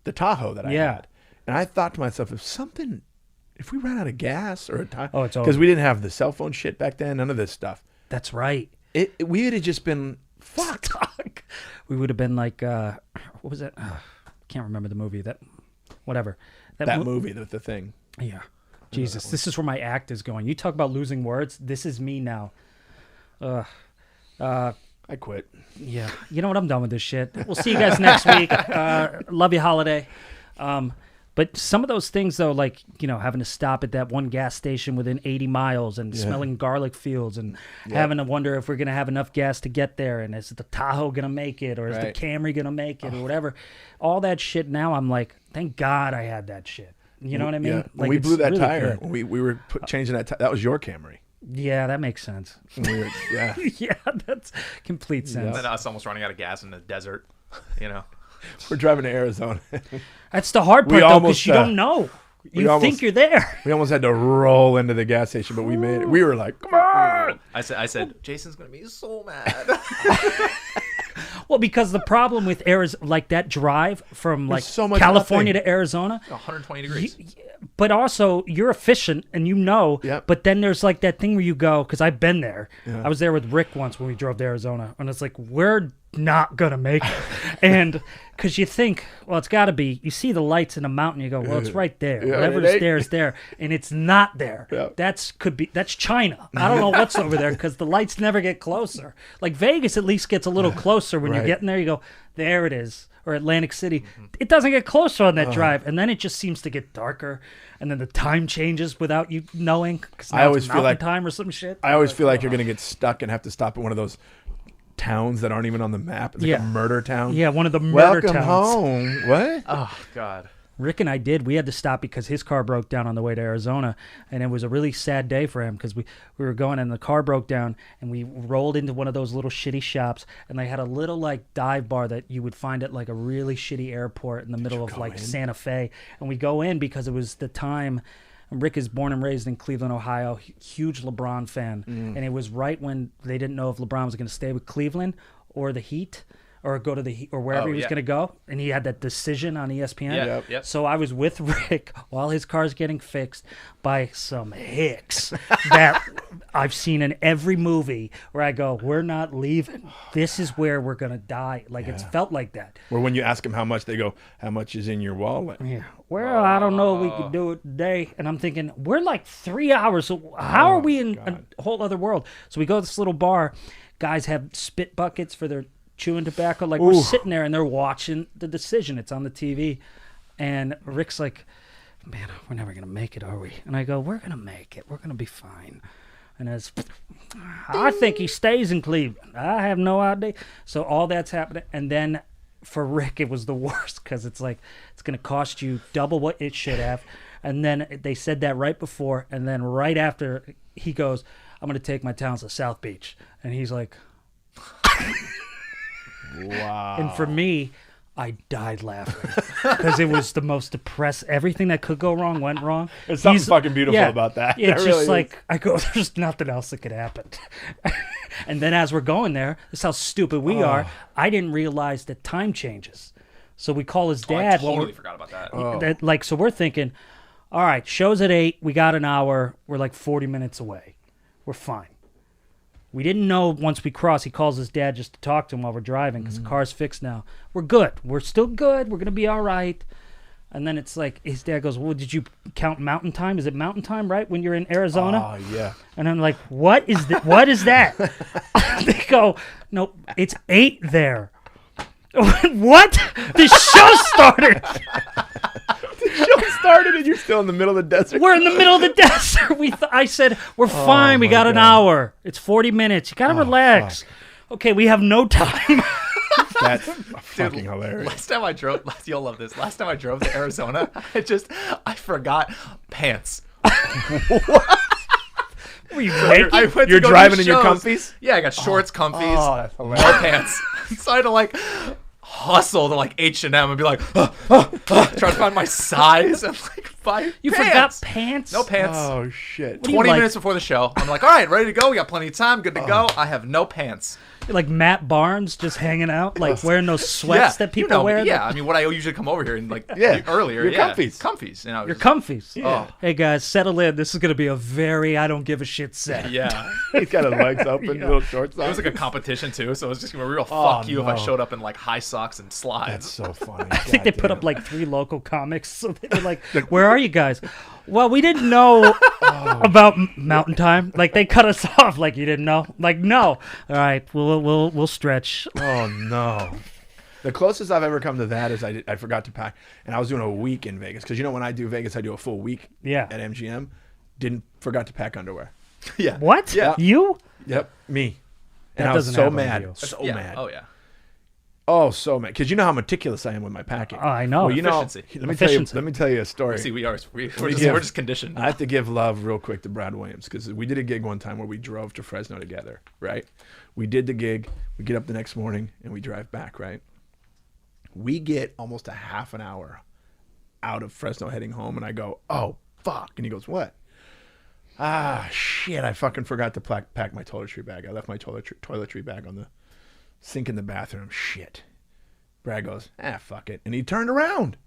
the Tahoe that I Yeah. had. And I thought to myself, if we ran out of gas or a time, Oh, it's over. because we didn't have the cell phone shit back then, none of this stuff. That's right. We would have just been fucked. We would have been like, what was that? Can't remember the movie. Whatever. That movie, the thing. Yeah. Jesus, this is where my act is going. You talk about losing words. This is me now. I quit. Yeah. You know what? I'm done with this shit. We'll see you guys next week. Love you, holiday. But some of those things, though, like, you know, having to stop at that one gas station within 80 miles and smelling garlic fields and having to wonder if we're going to have enough gas to get there. And is the Tahoe going to make it, or is the Right. Camry going to make it, or whatever. All that shit now, I'm like, thank God I had that shit. You know what I mean? Yeah. When Like, we it's blew that really tire, good. when we were changing that tire, that was your Camry. Yeah, that makes sense. When we were, yeah. Yeah, that's complete sense. And then us almost running out of gas in the desert. You know. We're driving to Arizona. That's the hard We part, though, almost, because you don't know. You almost- think you're there. We almost had to roll into the gas station, but we made it. We were like, come on. I said, Jason's gonna be so mad. Well, because the problem with Arizona, like that drive from like so much California nothing. to Arizona, 120 degrees. but also you're efficient and you know. Yep. But then there's like that thing where you go, because I've been there. I was there with Rick once when we drove to Arizona, and it's like, where not gonna make it. And because you think, well, it's got to be. You see the lights in the mountain, you go, well, it's right there. Yeah, Whatever's it ain't. there is there, and it's not there. Yeah. That's China. I don't know what's over there because the lights never get closer. Like Vegas at least gets a little closer when you're Right. getting there. You go, there it is. Or Atlantic City, it doesn't get closer on that drive, and then it just seems to get darker, and then the time changes without you knowing. 'Cause I now always it's feel mountain like- time or some shit. I always feel like you're gonna get stuck and have to stop at one of those towns that aren't even on the map. It's like Yeah. a murder town. Yeah, one of the murder Welcome towns. home. What? Oh God. Rick and I did. We had to stop because his car broke down on the way to Arizona, and it was a really sad day for him because we were going and the car broke down, and we rolled into one of those little shitty shops, and they had a little like dive bar that you would find at like a really shitty airport in the middle of like Santa Fe, and we go in because it was the time. Rick is born and raised in Cleveland, Ohio, huge LeBron fan, and it was right when they didn't know if LeBron was going to stay with Cleveland or the Heat. Or go to the Heat or wherever he was yeah. going to go, and he had that decision on ESPN. Yeah, yep. So I was with Rick while his car's getting fixed by some hicks that I've seen in every movie where I go, we're not leaving. This is where we're going to die. Like, it's felt like that. Or when you ask them how much, they go, how much is in your wallet? Yeah. Well, I don't know if we could do it today. And I'm thinking, we're like 3 hours. So how are we in a whole other world? So we go to this little bar. Guys have spit buckets for their chewing tobacco. Like, we're sitting there and they're watching the decision. It's on the TV. And Rick's like, man, we're never going to make it, are we? And I go, we're going to make it. We're going to be fine. And I think he stays in Cleveland. I have no idea. So all that's happening. And then for Rick, it was the worst because it's like, it's going to cost you double what it should have. And then they said that right before. And then right after, he goes, I'm going to take my talents to South Beach. And he's like, Wow. and for me, I died laughing because it was the most depressed. Everything that could go wrong went wrong. There's something fucking beautiful about that. Yeah, it's There just really like, I go, there's nothing else that could happen. And then as we're going there, this is how stupid we are. I didn't realize that time changes. So we call his Oh, I dad. while totally we're- forgot about that. that, like, so we're thinking, all right, show's at 8. We got an hour. We're like 40 minutes away. We're fine. We didn't know once we cross. He calls his dad just to talk to him while we're driving because the car's fixed now. We're good. We're still good. We're going to be all right. And then it's like his dad goes, well, did you count mountain time? Is it mountain time, right, when you're in Arizona? Oh, yeah. And I'm like, what is that? What is that? They go, no, it's 8 there. What? The show started. Show started and you're still in the middle of the desert. We're in the middle of the desert. I said, we're fine. We my got an God. hour. It's 40 minutes. You got to relax. Okay, we have no time. That's fucking hilarious. Last time I drove, you'll love this. Last time I drove to Arizona, I forgot pants. Were you naked? I went You're to go driving do in your shows. comfies? Yeah, I got shorts, comfies, Oh, that's no hilarious. pants. So I had to like hustle to like H&M and be like, try to find my size and like buy You pants. forgot pants? No pants. Oh, shit. do you 20 like? minutes before the show, I'm like, all right, ready to go. We got plenty of time. Good to go. I have no pants. You're like Matt Barnes just hanging out, like wearing those sweats that people you know, wear. Yeah, I mean, what I usually come over here and like Yeah, earlier. your yeah, comfies. Comfies. You know, Your comfies. Yeah. Hey guys, settle in. This is gonna be a very I don't give a shit set. Yeah. He's got his legs open, little shorts on. It was like a competition too, so it was just gonna be a real Oh, fuck you if I no. showed up in like high socks and slides. That's so funny. I think they put up like 3 local comics. So they were like, "Where are you guys?" Well, we didn't know about Mountain Time. Like they cut us off. Like you didn't know. Like no. All right, we'll stretch. Oh, no. The closest I've ever come to that is I forgot to pack, and I was doing a week in Vegas. Because, you know, when I do Vegas, I do a full week Yeah. at MGM. Forgot to pack underwear. yeah. What? Yeah. You? Yep, me. That And I was doesn't so happen to mad. you. So Yeah. mad. Oh yeah. Oh, so mad. Because you know how meticulous I am with my packing. Oh, I know. Well, you know, Efficiency. let me tell you a story. See, we're give- just conditioned. I have to give love real quick to Brad Williams because we did a gig one time where we drove to Fresno together, right? We did the gig, we get up the next morning, and we drive back, right? We get almost a half an hour out of Fresno heading home, and I go, oh, fuck. And he goes, what? Ah, shit, I fucking forgot to pack my toiletry bag. I left my toiletry bag on the sink in the bathroom. Shit. Brad goes, fuck it. And he turned around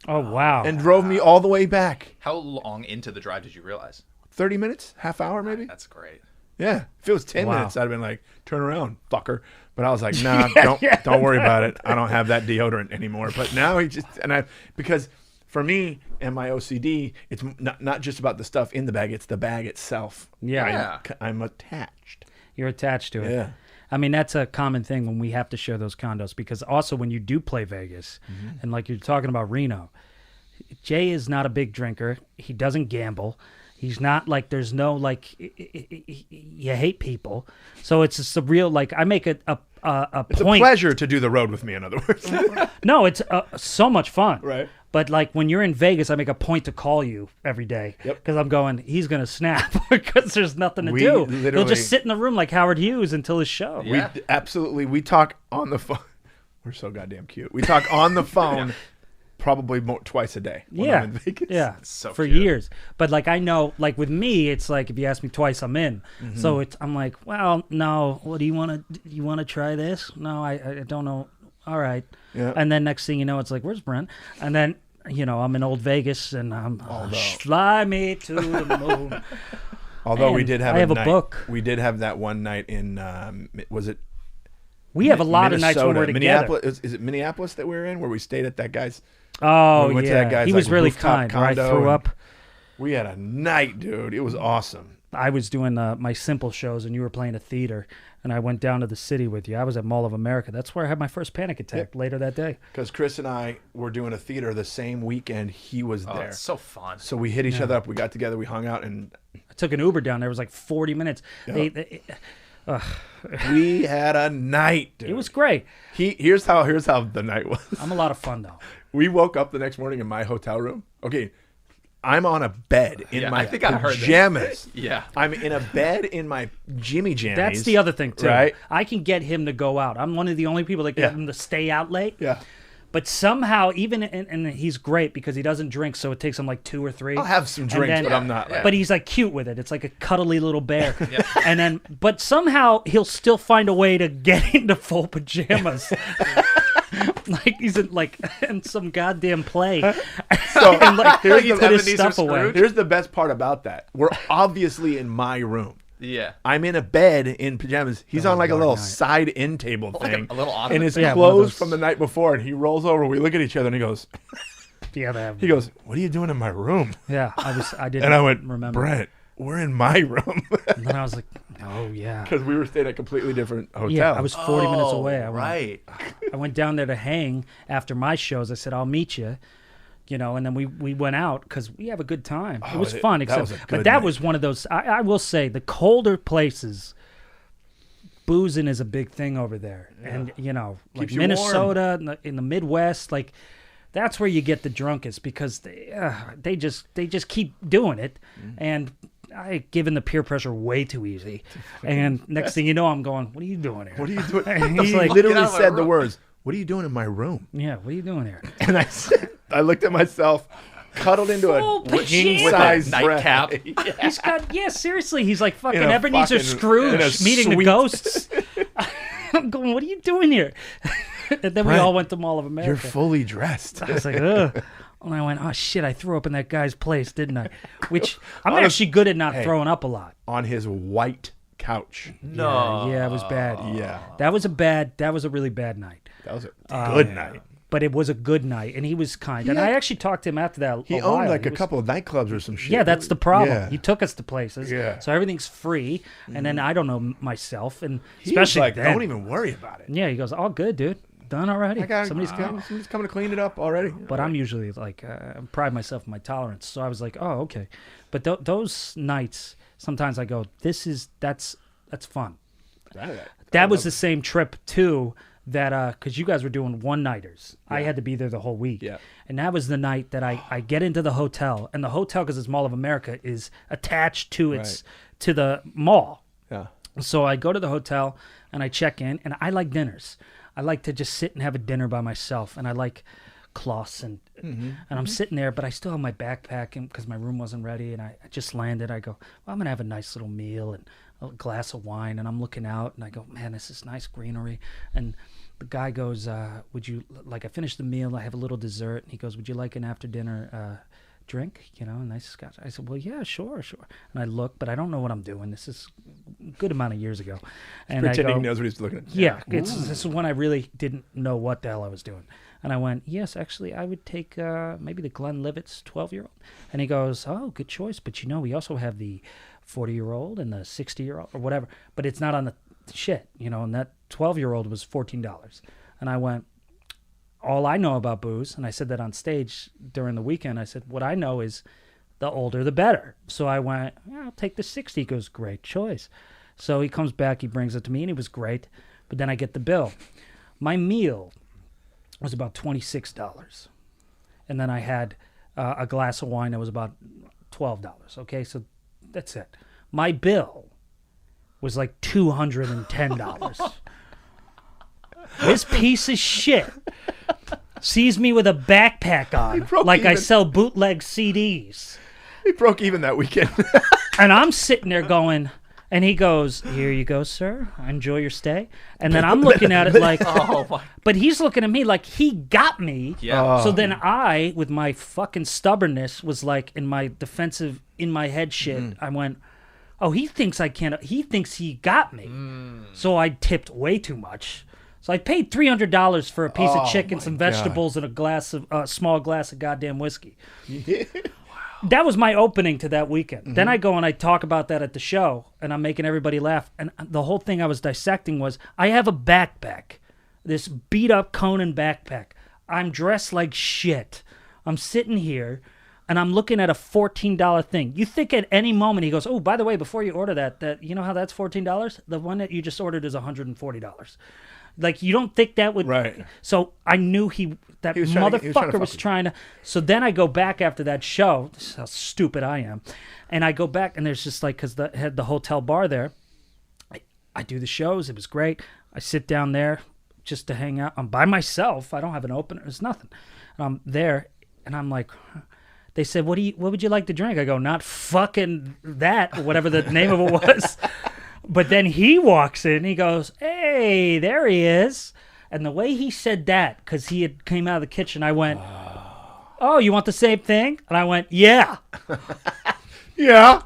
Oh wow. and drove me all the way back. How long into the drive did you realize? 30 minutes, half hour maybe. That's great. Yeah. If it was 10 Wow. minutes, I'd have been like, turn around, fucker. But I was like, nah, don't worry about it. I don't have that deodorant anymore. But now because for me and my OCD, it's not just about the stuff in the bag, it's the bag itself. Yeah. I'm attached. You're attached to it. Yeah. I mean, that's a common thing when we have to share those condos, because also when you do play Vegas, and like you're talking about Reno, Jay is not a big drinker. He doesn't gamble. He's not like, there's no like, you hate people. So it's just a real, like, I make It's point. a pleasure to do the road with me, in other words. No, it's so much fun. Right. But like when you're in Vegas, I make a point to call you every day because I'm going, he's going to snap because there's nothing to do. He'll just sit in the room like Howard Hughes until his show. Yeah. We talk on the phone. We're so goddamn cute. We talk on the phone probably twice a day when I'm in Vegas. Yeah, So for cute. years. But like I know, like with me, it's like if you ask me twice, I'm in. So I'm like, well, no. What do you want to? You want to try this? No, I don't know. All right. Yeah. And then next thing you know, it's like, where's Brent? And then I'm in old Vegas, and I'm fly me to the moon. Although we And did have I have a night. book. We did have that one night in was it We have a lot of nights when we're together. Minneapolis? Is it Minneapolis that we were in, where we stayed at that guy's? Oh, we went to yeah. that guy's, He was like, really rooftop kind. Where I condo, threw and up. We had a night, dude. It was awesome. I was doing my simple shows, and you were playing a theater, and I went down to the city with you. I was at Mall of America. That's where I had my first panic attack later that day. Because Chris and I were doing a theater the same weekend he was Oh, there. it's so fun. So we hit each other up. We got together. We hung out, and I took an Uber down there. It was like 40 minutes. we had a night, dude. It was great. Here's how the night was. I'm a lot of fun, though. We woke up the next morning in my hotel room. Okay, I'm on a bed in Yeah, my I think I heard this. pajamas. Yeah. I'm in a bed in my Jimmy Jammies. That's the other thing, too. Right? I can get him to go out. I'm one of the only people that get him to stay out late. Yeah. But somehow, even and he's great because he doesn't drink, so it takes him like 2 or 3. I'll have some And drinks, then- but I'm not. But he's like cute with it. It's like a cuddly little bear. And then, but somehow he'll still find a way to get into full pajamas. Like he's in some goddamn play. So And like here's he the- put his Ebenezer stuff away. Scrooge? Here's the best part about that. We're obviously in my room. Yeah. I'm in a bed in pajamas. He's on like a Dark little Knight. side end table Like thing. a little and ottoman. his Yeah, one of clothes those- from the night before, and he rolls over. We look at each other, and he goes, Yeah, "What are you doing in my room?" yeah. I didn't. And I went, remember. "Brent, we're in my room," And then I was like, oh yeah. because we were staying at completely different hotels. Yeah, I was 40 minutes away. Right. I went down there to hang after my shows. I said, I'll meet you. And then we went out because we have a good time. It was fun. that was a But good that night. was one of those, I will say, the colder places, boozing is a big thing over there. And, like Keeps you Minnesota, in the Midwest, like, that's where you get the drunkest because they just keep doing it. And I given the peer pressure way too easy. And next thing you know, I'm going, what are you doing here? What are you doing? And He he's like, literally "Get out of my said the room." words, "What are you doing in my room?" yeah, what are you doing here? And I said, I looked at myself, cuddled into Full a king pajamas. With size a nightcap. He's got, seriously, he's like fucking In a Ebenezer fucking- in Scrooge a meeting the suite. ghosts. I'm going, what are you doing here? And then we Brent, all went to Mall of You're America. fully dressed. I was like, ugh. And I went, oh shit, I threw up in that guy's place, didn't I? Which I'm Honest- actually good at not Hey. throwing up a lot. On his white couch. No. Yeah, it was bad. Yeah. That was a really bad night. That was a good night. But it was a good night, and he was kind. And I actually talked to him after that. He a owned while. like He a was- couple of nightclubs or some shit. Yeah, that's the problem. Yeah. He took us to places, Yeah. so everything's free. And then I don't know myself, and He was especially like, then. don't even worry about it. Yeah, he goes, all good, dude. Done already. Somebody's coming. Somebody's coming to clean it up already. But I'm usually like, I pride myself in my tolerance. So I was like, oh, okay. But those nights, sometimes I go, that's fun. That was the same trip too. That because you guys were doing one-nighters. I had to be there the whole week. Yeah. And that was the night that I get into the hotel, and the hotel, because it's Mall of America, is attached to to the mall. Yeah. So I go to the hotel and I check in, and I like dinners. I like to just sit and have a dinner by myself, and I like cloths and I'm sitting there, but I still have my backpack because my room wasn't ready, and I just landed. I go, well, I'm gonna have a nice little meal and a glass of wine, and I'm looking out, and I go, man, this is nice greenery. And the guy goes, would you like? I finished the meal. I have a little dessert, and he goes, would you like an after dinner drink? A nice scotch. I said, well, yeah, sure. And I look, but I don't know what I'm doing. This is good amount of years ago. And Pretending I he go, knows what he's looking at. yeah, this is when I really didn't know what the hell I was doing. And I went, yes, actually, I would take maybe the Glenlivet's 12-year-old. And he goes, oh, good choice. But, we also have the 40-year-old and the 60-year-old or whatever. But it's not on the shit, and that 12-year-old was $14. And I went, all I know about booze, and I said that on stage during the weekend, I said, what I know is the older the better. So I went, yeah, I'll take the 60. He goes, great choice. So he comes back, he brings it to me, and it was great. But then I get the bill. My meal was about $26. And then I had a glass of wine that was about $12. Okay, so that's it. My bill was like $210. This piece of shit sees me with a backpack on, like I sell bootleg CDs. He broke even that weekend. And I'm sitting there going, and he goes, here you go, sir. Enjoy your stay. And then I'm looking at it like, Oh my. but he's looking at me like he got me. Yeah. So then I, with my fucking stubbornness, was like in my defensive, in my head shit. I went, oh, he thinks I can't. He thinks he got me. So I tipped way too much. So I paid $300 for a piece of chicken, some vegetables, and a small glass of goddamn whiskey. That was my opening to that weekend. Then I go and I talk about that at the show, and I'm making everybody laugh. And the whole thing I was dissecting was, I have a backpack, this beat-up Conan backpack. I'm dressed like shit. I'm sitting here, and I'm looking at a $14 thing. You think at any moment he goes, oh, by the way, before you order that you know how that's $14? The one that you just ordered is $140. Like, you don't think that would... Right. So I knew that motherfucker was trying to... So then I go back after that show. This is how stupid I am. And I go back, and there's just like... Because I had the hotel bar there. I do the shows. It was great. I sit down there just to hang out. I'm by myself. I don't have an opener. There's nothing. And I'm there, and I'm like... They said, what would you like to drink? I go, not fucking that, or whatever the name of it was. But then he walks in, he goes, hey, there he is. And the way he said that, because he had came out of the kitchen, I went, oh, you want the same thing? And I went, yeah. Yeah.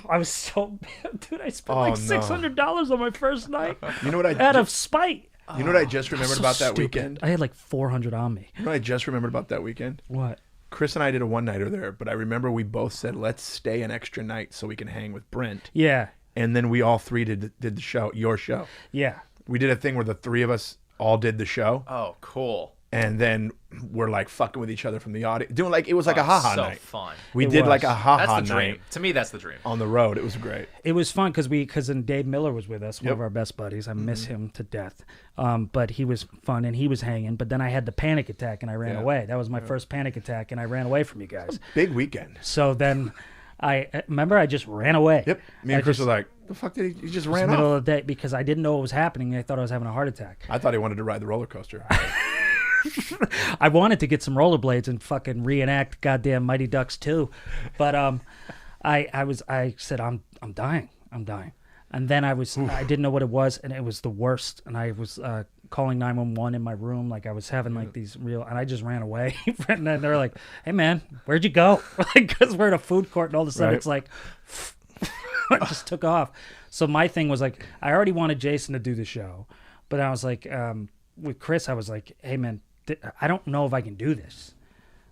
I was so mad. Dude, I spent like $600 on my first night. You know what out of spite. You know what I just remembered So about that stupid. weekend? I had like 400 on me. You know what I just remembered about that weekend? What? Chris and I did a one-nighter there, but I remember we both said, let's stay an extra night so we can hang with Brent. Yeah. And then we all three did the show, your show. Yeah. We did a thing where the three of us all did the show. Oh, cool. And then we're like fucking with each other from the audience. Doing like, it was like a haha so night. Fun. We It did was. like a haha That's the dream. night To me, that's the dream. on the road. It was great. It was fun because then Dave Miller was with us, one Yep. of our best buddies. I miss him to death. But he was fun and he was hanging. But then I had the panic attack and I ran Yeah. away. That was my first panic attack and I ran away from you guys. Big weekend. So then I remember I just ran away. Yep. Me and Chris were like, the fuck did he just ran middle off? of the day because I didn't know what was happening. I thought I was having a heart attack. I thought he wanted to ride the roller coaster. I wanted to get some rollerblades and fucking reenact goddamn Mighty Ducks 2. But I said I'm dying. And then I didn't know what it was, and it was the worst. And I was calling 911 in my room, like I was having like these real, and I just ran away. And then they're like, "Hey man, where'd you go?" Because we're in a food court, and all of a sudden Right. it's like, I just took off. So my thing was like, I already wanted Jason to do the show, but I was like, with Chris, I was like, "Hey man, I don't know if I can do this,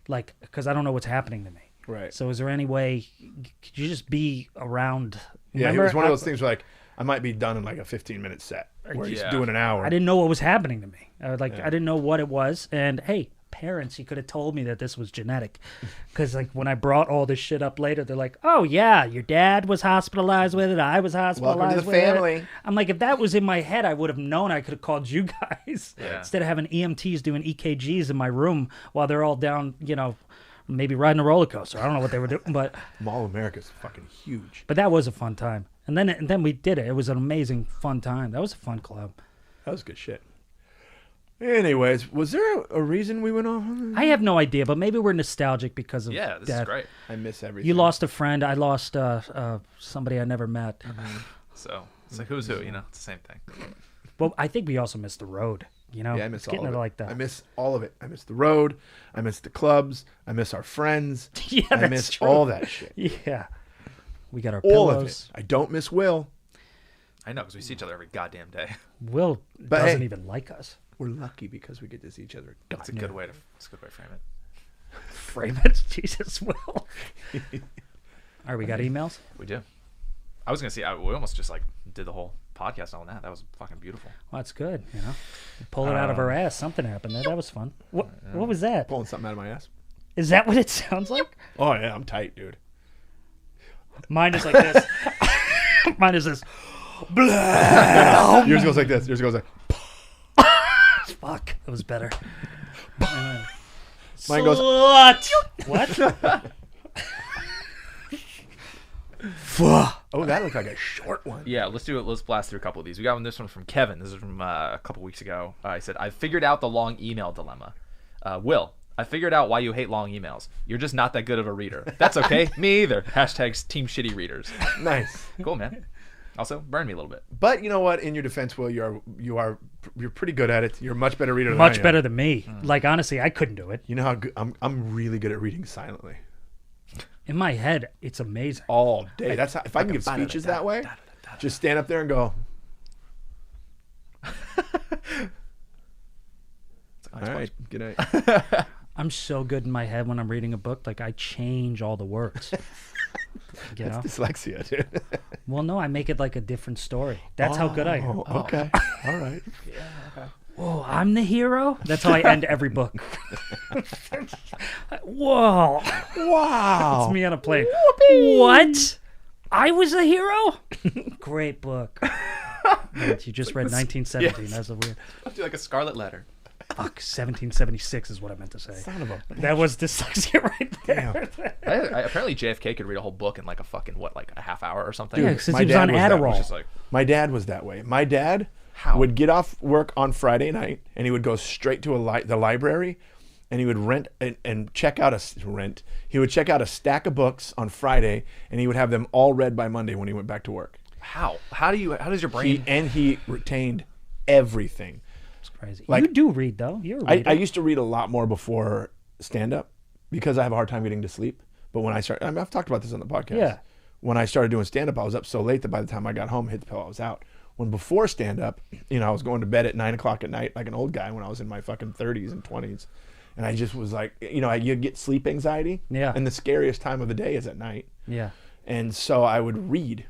like, because I don't know what's happening to me." Right. So is there any way? Could you just be around? Yeah, Remember? it was one of those things where like, I might be done in like a 15-minute set where he's Yeah. doing an hour. I didn't know what was happening to me. I didn't know what it was. And hey, parents, you could have told me that this was genetic, because like when I brought all this shit up later, they're like, "Oh yeah, your dad was hospitalized with it. I was hospitalized Welcome to the with it." family. I'm like, if that was in my head, I would have known. I could have called you guys instead of having EMTs doing EKGs in my room while they're all down, maybe riding a roller coaster. I don't know what they were doing, but Mall of America's fucking huge. that was a fun time. And then we did it. It was an amazing fun time. That was a fun club. That was good shit. Anyways, was there a reason we went off? I have no idea, but maybe we're nostalgic because of Yeah, this Dad. is great. I miss everything. You lost a friend. I lost somebody I never met. So it's like who's who, It's the same thing. But I think we also missed the road. Yeah, I miss It's getting all of it. like that. I miss all of it. I miss the road. I miss the clubs. I miss our friends. Yeah, I that's miss true. all that shit. Yeah, we got our All pillows. of it. I don't miss Will. I know, because we see each other every goddamn day. Will But doesn't hey. even like us. We're lucky because we get to see each other. That's a good way to frame it. Frame it, Jesus, Will. All right, we got emails. We do. I was gonna say we almost just like did the whole podcast on that. That was fucking beautiful. Well, that's good. You know, pull it out of her ass. Something happened there. That was fun. What was that? Pulling something out of my ass. Is that what it sounds like? Oh yeah, I'm tight, dude. Mine is like this. Mine is this. Yours goes like this. Yours goes like. Fuck, that was better. Mine goes. Slut. What? Oh, that looks like a short one. Yeah, let's do it. Let's blast through a couple of these. We got this one from Kevin. This is from a couple weeks ago. He said, "I figured out the long email dilemma. Will, I figured out why you hate long emails. You're just not that good of a reader. That's okay. Me either. Hashtags Team Shitty Readers. Nice. Cool, man. Also, burn me a little bit. But you know what? In your defense, Will, you're pretty good at it. You're a much better reader. than I Much am. better than me. Like honestly, I couldn't do it. You know how good I'm really good at reading silently In my head, it's amazing. all day. That's how, if I can give speeches that way. Just stand up there and go. All right. Good night. I'm so good in my head when I'm reading a book. Like I change all the words. You know? Dyslexia, dude. Well, no, I make it like a different story. That's how good I am. Oh, okay. All right. Whoa, I'm the hero? That's how I end every book. Whoa. Wow. It's me on a plane. What? I was a hero? Great book. Wait, you just read 1917. Yes. That's a weird. I'll do like a scarlet letter. Fuck, 1776 is what I meant to say. Son of a. That was dyslexia right there. Apparently JFK could read a whole book in like a half hour or something. Yeah, since my he was dad on was that Adderall. way. Just like, My dad was that way. My dad How? would get off work on Friday night and he would go straight to the library and he would rent and check out He would check out a stack of books on Friday and he would have them all read by Monday when he went back to work. how does your brain? He retained everything. It's crazy. Like- You do read, though. You're a reader. I used to read a lot more before stand-up because I have a hard time getting to sleep. But when I started, I've talked about this on the podcast. Yeah. When I started doing stand-up, I was up so late that by the time I got home, hit the pillow, I was out. When before stand-up, I was going to bed at 9 o'clock at night like an old guy when I was in my fucking 30s and 20s. And I just was like, you get sleep anxiety. Yeah. And the scariest time of the day is at night. Yeah. And so I would read.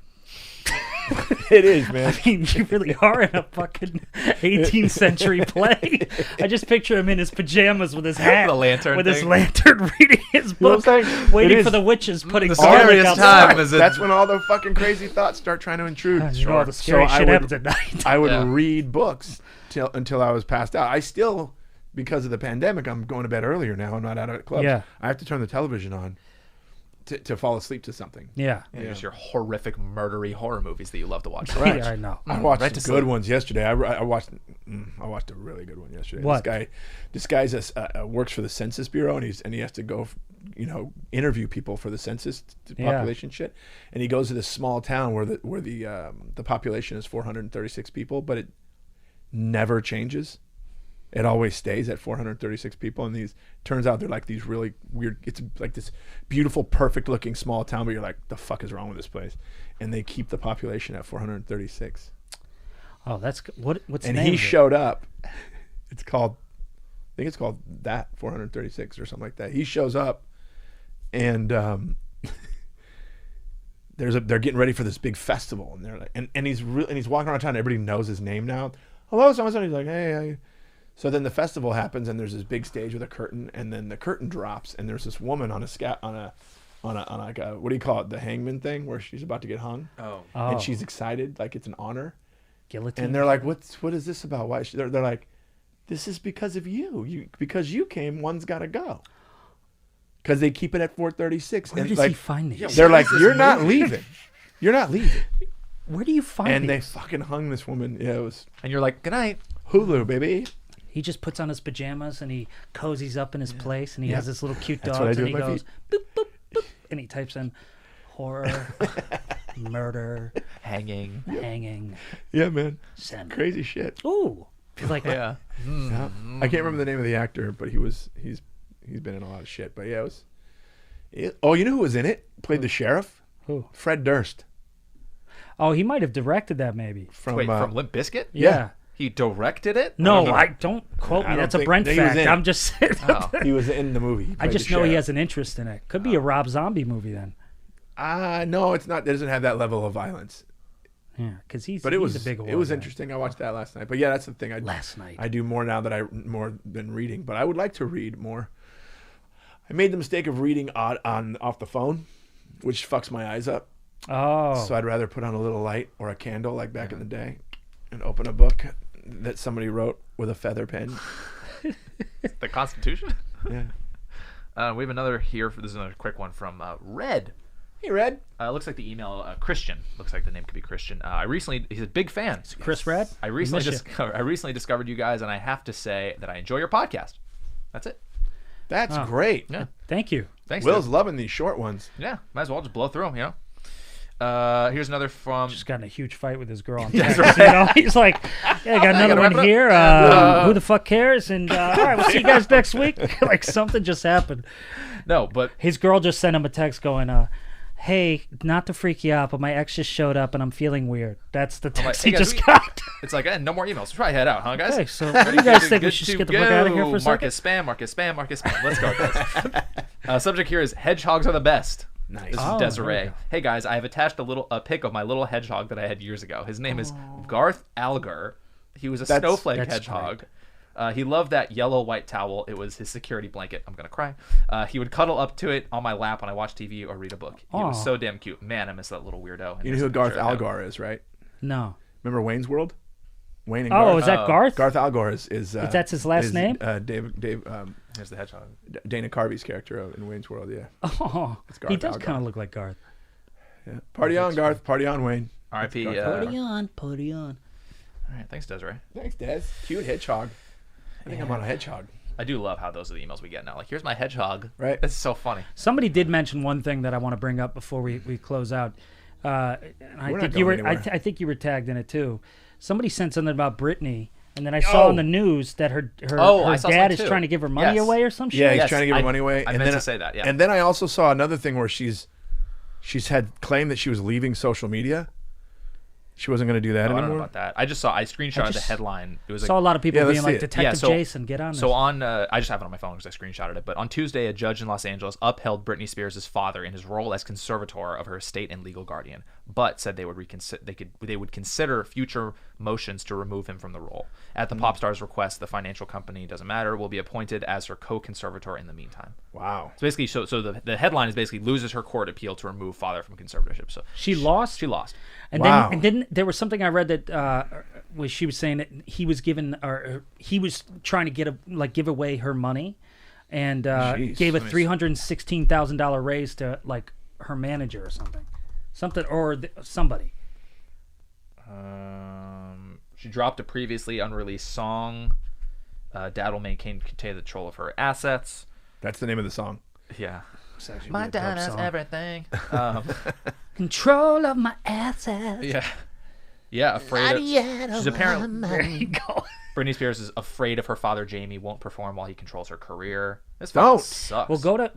It is, man. I mean, you really are in a fucking 18th century play. I just picture him in his pajamas with his hat, The lantern with his thing. lantern, reading his know what book, I'm saying? It waiting is. for the witches putting The garlic scariest outside. time is That's when all the fucking crazy thoughts start trying to intrude. You know, all the scary So I shit would- happens at night. I would Yeah. read books until I was passed out. I still, because of the pandemic, I'm going to bed earlier now. I'm not out at clubs. Yeah. I have to turn the television on to fall asleep to something. Yeah. Yeah, just your horrific, murdery horror movies that you love to watch. Right. Yeah, I know. I watched Right to some good sleep. ones yesterday. I watched a really good one yesterday. What? This guy's works for the Census Bureau, and he has to go, interview people for the census Yeah. population shit. And he goes to this small town where the population is 436 people, but it never changes. It always stays at 436 people, and turns out they're like these really weird. It's like this beautiful, perfect-looking small town, but you're like, the fuck is wrong with this place? And they keep the population at 436. Oh, that's what's the And name he of it? showed up. I think it's called that 436 or something like that. He shows up, and they're getting ready for this big festival, and they're like, and he's walking around town. Everybody knows his name now. Hello, someone. He's like, hey. So then the festival happens, and there's this big stage with a curtain, and then the curtain drops, and there's this woman on a like a, what do you call it, the hangman thing, where she's about to get hung, Oh. and she's excited like it's an honor, Guillotine. and they're like, what is this about? Why? They're like, this is because of you. Because you came, one's got to go. Because they keep it at 436. Where and does like, he find these? they're like, you're not leaving. You're not leaving. Where do you find And they these? fucking hung this woman. Yeah, it was And you're like, good night. Hulu, baby. He just puts on his pajamas and he cozies up in his place, and he has this little cute That's what I dogs, do and he with my goes boop boop boop, and he types in horror, murder, Hanging. hanging, Yeah, man. send. Crazy shit. Ooh, he's like, Yeah. Yeah. I can't remember the name of the actor, but he's been in a lot of shit. But yeah, oh, you know who was in it? Played the sheriff? Who? Fred Durst. Oh, he might have directed that maybe. from Wait, from Limp Bizkit? Yeah. He directed it? No, know. I don't quote me. I don't That's a think- Brent he was fact. in it. I'm just saying. Oh. he was in the movie. I just know he has an interest in it. Could be a Rob Zombie movie then. No, it's not. It doesn't have that level of violence. Yeah, because he's But it he's was a big it was horror guy. interesting. I watched that last night. But yeah, that's the thing. Last night. I do more now that more than reading. But I would like to read more. I made the mistake of reading off the phone, which fucks my eyes up. Oh. So I'd rather put on a little light or a candle like back in the day, and open a book that somebody wrote with a feather pen. The Constitution? Yeah. We have another here. This is another quick one from Red. Hey, Red. Looks like the email Christian. Looks like the name could be Christian. He's a big fan. Chris Red? I recently discovered you guys, and I have to say that I enjoy your podcast. That's it. That's great. Yeah. Thank you. Thanks. Will's dude. loving these short ones. Yeah. Might as well just blow through them. You know. Here's another from. Just got in a huge fight with his girl on That's text, right. you know? He's like, yeah, I got another gotta one wrap it up. here. Who the fuck cares? And all right, we'll see you guys next week. Like something just happened. No, but His girl just sent him a text going, hey, not to freak you out, but my ex just showed up and I'm feeling weird. That's the like, text hey, he guys, just got. it's like, no more emails. Let's probably head out, huh, guys? Okay, so what do you guys think? We should just get the fuck out of here for a second? Marcus spam, Marcus spam, Marcus spam. Let's go, guys. Subject here is hedgehogs are the best. Nice. This Oh, is there Desiree. we go. Hey guys, I have attached a pic of my little hedgehog that I had years ago. His name is Garth Algar. He was a snowflake that's hedgehog. He loved that yellow white towel. It was his security blanket. I'm gonna cry. He would cuddle up to it on my lap when I watched TV or read a book. He was Aw. so damn cute. Man, I miss that little weirdo. You know who Garth Algar is, right? No. Remember Wayne's World? Wayne and Oh, Garth. is that Garth? Garth Algar is that's his last name? Dave Here's the hedgehog. Dana Carvey's character in Wayne's World. Yeah. Oh, Garth he does Algar. kind of look like Garth. Yeah. Party on, Garth. Party on, Wayne. R.I.P. Garth All Algar. on, party on. right, thanks, Desiree. Thanks, Des. Cute hedgehog. I think I'm on a hedgehog. I do love how those are the emails we get now. Like, here's my hedgehog. Right. That's so funny. Somebody did mention one thing that I want to bring up before we close out. And I We're think not you were going I, anywhere. I think you were tagged in it too. Somebody sent something about Britney, and then I saw on the news that her I saw dad something is too. thring to give her money Yes. away or some shit. Yeah, he's Yes, trying to give her I- money away. I and meant then, to say that, yeah. And then I also saw another thing where she's had claimed that she was leaving social media. She wasn't going to do that Oh, I anymore. don't know about that. I screenshotted the headline. It was Saw a lot of people Yeah, let's being see like, it. Detective Jason, get on this. So on, I just have it on my phone because I screenshotted it. But on Tuesday, a judge in Los Angeles upheld Britney Spears' father in his role as conservator of her estate and legal guardian, but said they would consider future motions to remove him from the role. At the pop star's request, the financial company, doesn't matter, will be appointed as her co-conservator in the meantime. Wow. So basically, so the headline is basically loses her court appeal to remove father from conservatorship. So She lost? She lost. And Wow. then there was something I read that where she was saying that he was given or he was trying to give away her money, and Jeez. gave a $316,000 raise to like her manager or something, somebody. She dropped a previously unreleased song. Dad will maintain contain the control of her assets. That's the name of the song. Yeah. Actually My be a dope dad has song. everything. Control of my assets. Yeah. Yeah, afraid of... She's apparently... There you go. Britney Spears is afraid of her father, Jamie, won't perform while he controls her career. This Don't. fucking sucks. Well, go to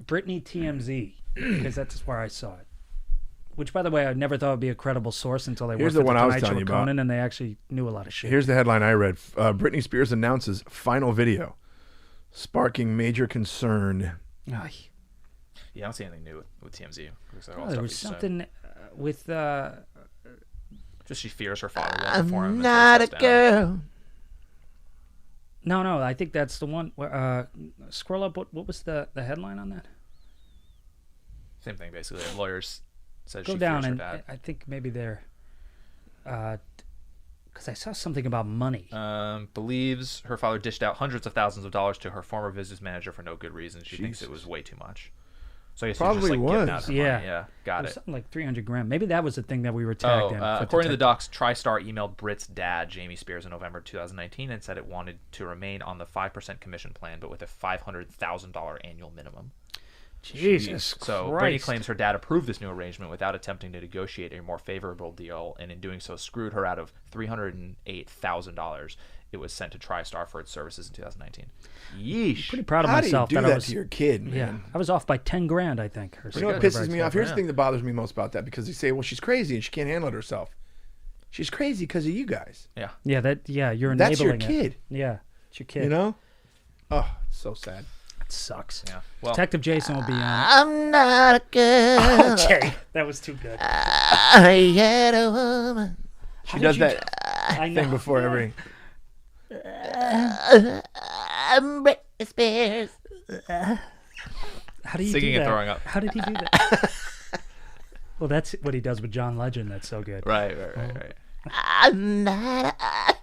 Britney TMZ because that's where I saw it. Which, by the way, I never thought would be a credible source until they Here's worked the at one I was Tonight Show telling with you about. Conan, and they actually knew a lot of shit. Here's the headline I read. Britney Spears announces final video, sparking major concern. Ay. Yeah, I don't see anything new with TMZ. Because they're all Oh, there stuff was we said. something with Just she fears her father won't perform. Not a girl. no, I think that's the one where scroll up. What was the headline on that? Same thing, basically. Lawyers said Go she down fears her and dad. I think maybe they're because I saw something about money. Believes her father dished out hundreds of thousands of dollars to her former business manager for no good reason. She thinks it was way too much. So I guess Probably he's just like getting out was. her Yeah. money. Yeah, It got was it. something like 300 grand. Maybe that was the thing that we were tagged in. for According to the detective. docs, TriStar emailed Brit's dad, Jamie Spears, in November 2019 and said it wanted to remain on the 5% commission plan, but with a $500,000 annual minimum. Jesus So Brittany Christ. claims her dad approved this new arrangement without attempting to negotiate a more favorable deal, and in doing so screwed her out of $308,000. It was sent to TriStar for its services in 2019. Yeesh. Pretty proud of How myself do you do that I that was. to your kid, man? Yeah, I was off by 10 grand, I think. Or You know what something. pisses me off? Here's the Yeah. thing that bothers me most about that, because they say, well, she's crazy and she can't handle it herself. She's crazy because of you guys. Yeah. Yeah, you're enabling That's your it. kid. Yeah, it's your kid. You know? Oh, it's so sad. It sucks. Yeah. Well, Detective Jason will be on. I'm not a girl. Okay, that was too good. I had a woman. She does that I know. thing before every. I'm Britney Spears. How do you Singing do and that? throwing up. How did he do that? Well, that's what he does with John Legend. That's so good. right. I'm not a...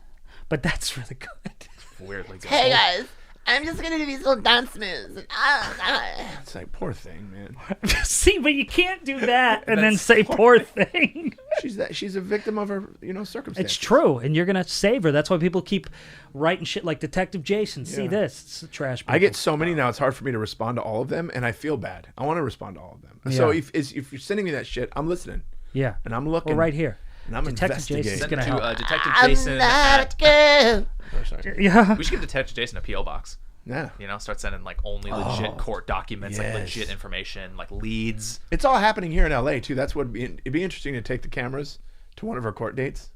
But that's really good. Weirdly good. Hey guys, I'm just gonna do these little dance moves. It's like, poor thing, man. See, but you can't do that and then say poor thing. She's a victim of her, circumstances. It's true, and you're gonna save her. That's why people keep writing shit like Detective Jason. See Yeah. this? It's trash. I get so many now, it's hard for me to respond to all of them, and I feel bad. I want to respond to all of them. Yeah. So if you're sending me that shit, I'm listening. yeah, And I'm looking. we're right here. And I'm Detective investigating. Jason's Send gonna it help. to Detective I'm Jason not a at... girl. Oh, sorry. Yeah, We should give Detective Jason a P.O. box. Yeah. Start sending like only legit court documents, like yes. legit information, like leads. It's all happening here in LA, too. That's what it'd be interesting to take the cameras to one of our court dates.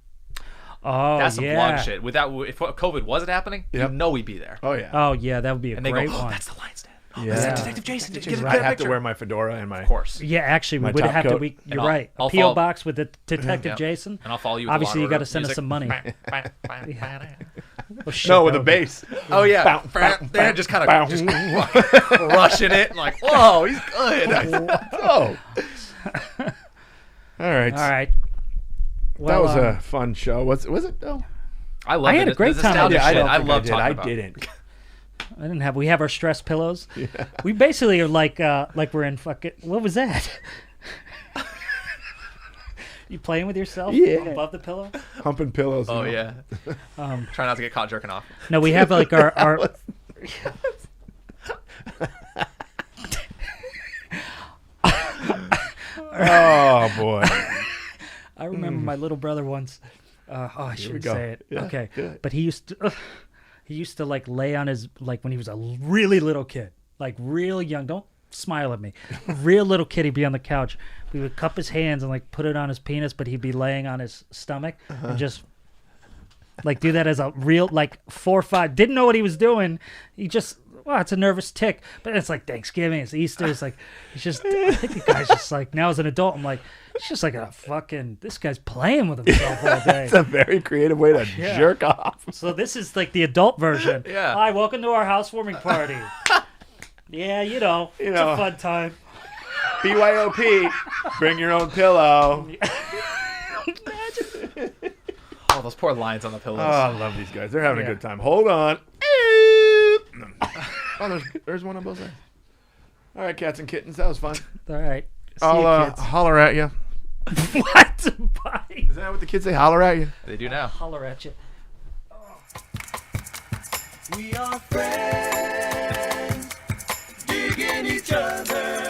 oh That's some yeah. vlog shit. If COVID wasn't happening, Yep. we'd be there. Oh, yeah. Oh yeah, that would be a And they great go, oh, one. that's the lion's den. Oh, Yeah. that's Detective Jason. Get a I'd have picture. to wear my fedora and my. Of course. Yeah, actually, we My would top have to. coat. You're I'll- right. I'll A P.O. follow- box with the Detective Yeah. Jason. And I'll follow you with Obviously, the you got to send us some money. Oh, shit, No, with that a would be- bass. Oh yeah, Bow, bow, they're just kind of just crushing it. Like, whoa, he's good. Oh. All right. All right. That Well, was a fun show. Was it though? I love I it. had a great The time. nostalgia Yeah, I shit, don't I think love did. talking I about. didn't. I didn't have. We have our stress pillows. We basically are like we're in fucking. What was that? You playing with yourself? Yeah. Above the pillow? Humping pillows. Oh yeah. Try not to get caught jerking off. No, we have like our Oh boy. I remember my little brother once. I shouldn't go. say it. Yeah, Okay, do it. but he used to like lay on his when he was a really little kid, like real young. Don't smile at me. Real little kid. He'd be on the couch. We would cup his hands and like put it on his penis, but he'd be laying on his stomach and just like do that as a real 4 or 5. Didn't know what he was doing. He just. Well, it's a nervous tick, but it's like Thanksgiving, it's Easter, it's like, it's just, I think the guy's just like, now as an adult, I'm like, it's just like a fucking, this guy's playing with himself all day. It's a very creative way to jerk off. So this is like the adult version. Yeah. Hi, welcome to our housewarming party. Yeah, it's a fun time. BYOP. Bring your own pillow. Oh, those poor lions on the pillows. Oh, I love these guys. They're having Yeah. a good time. Hold on. Oh, there's one on both sides. All right, cats and kittens. That was fun. All right. See I'll you, kids. holler at you. What? Bye. Is that what the kids say? Holler at you? They do now. Holler at you. We are friends, digging each other.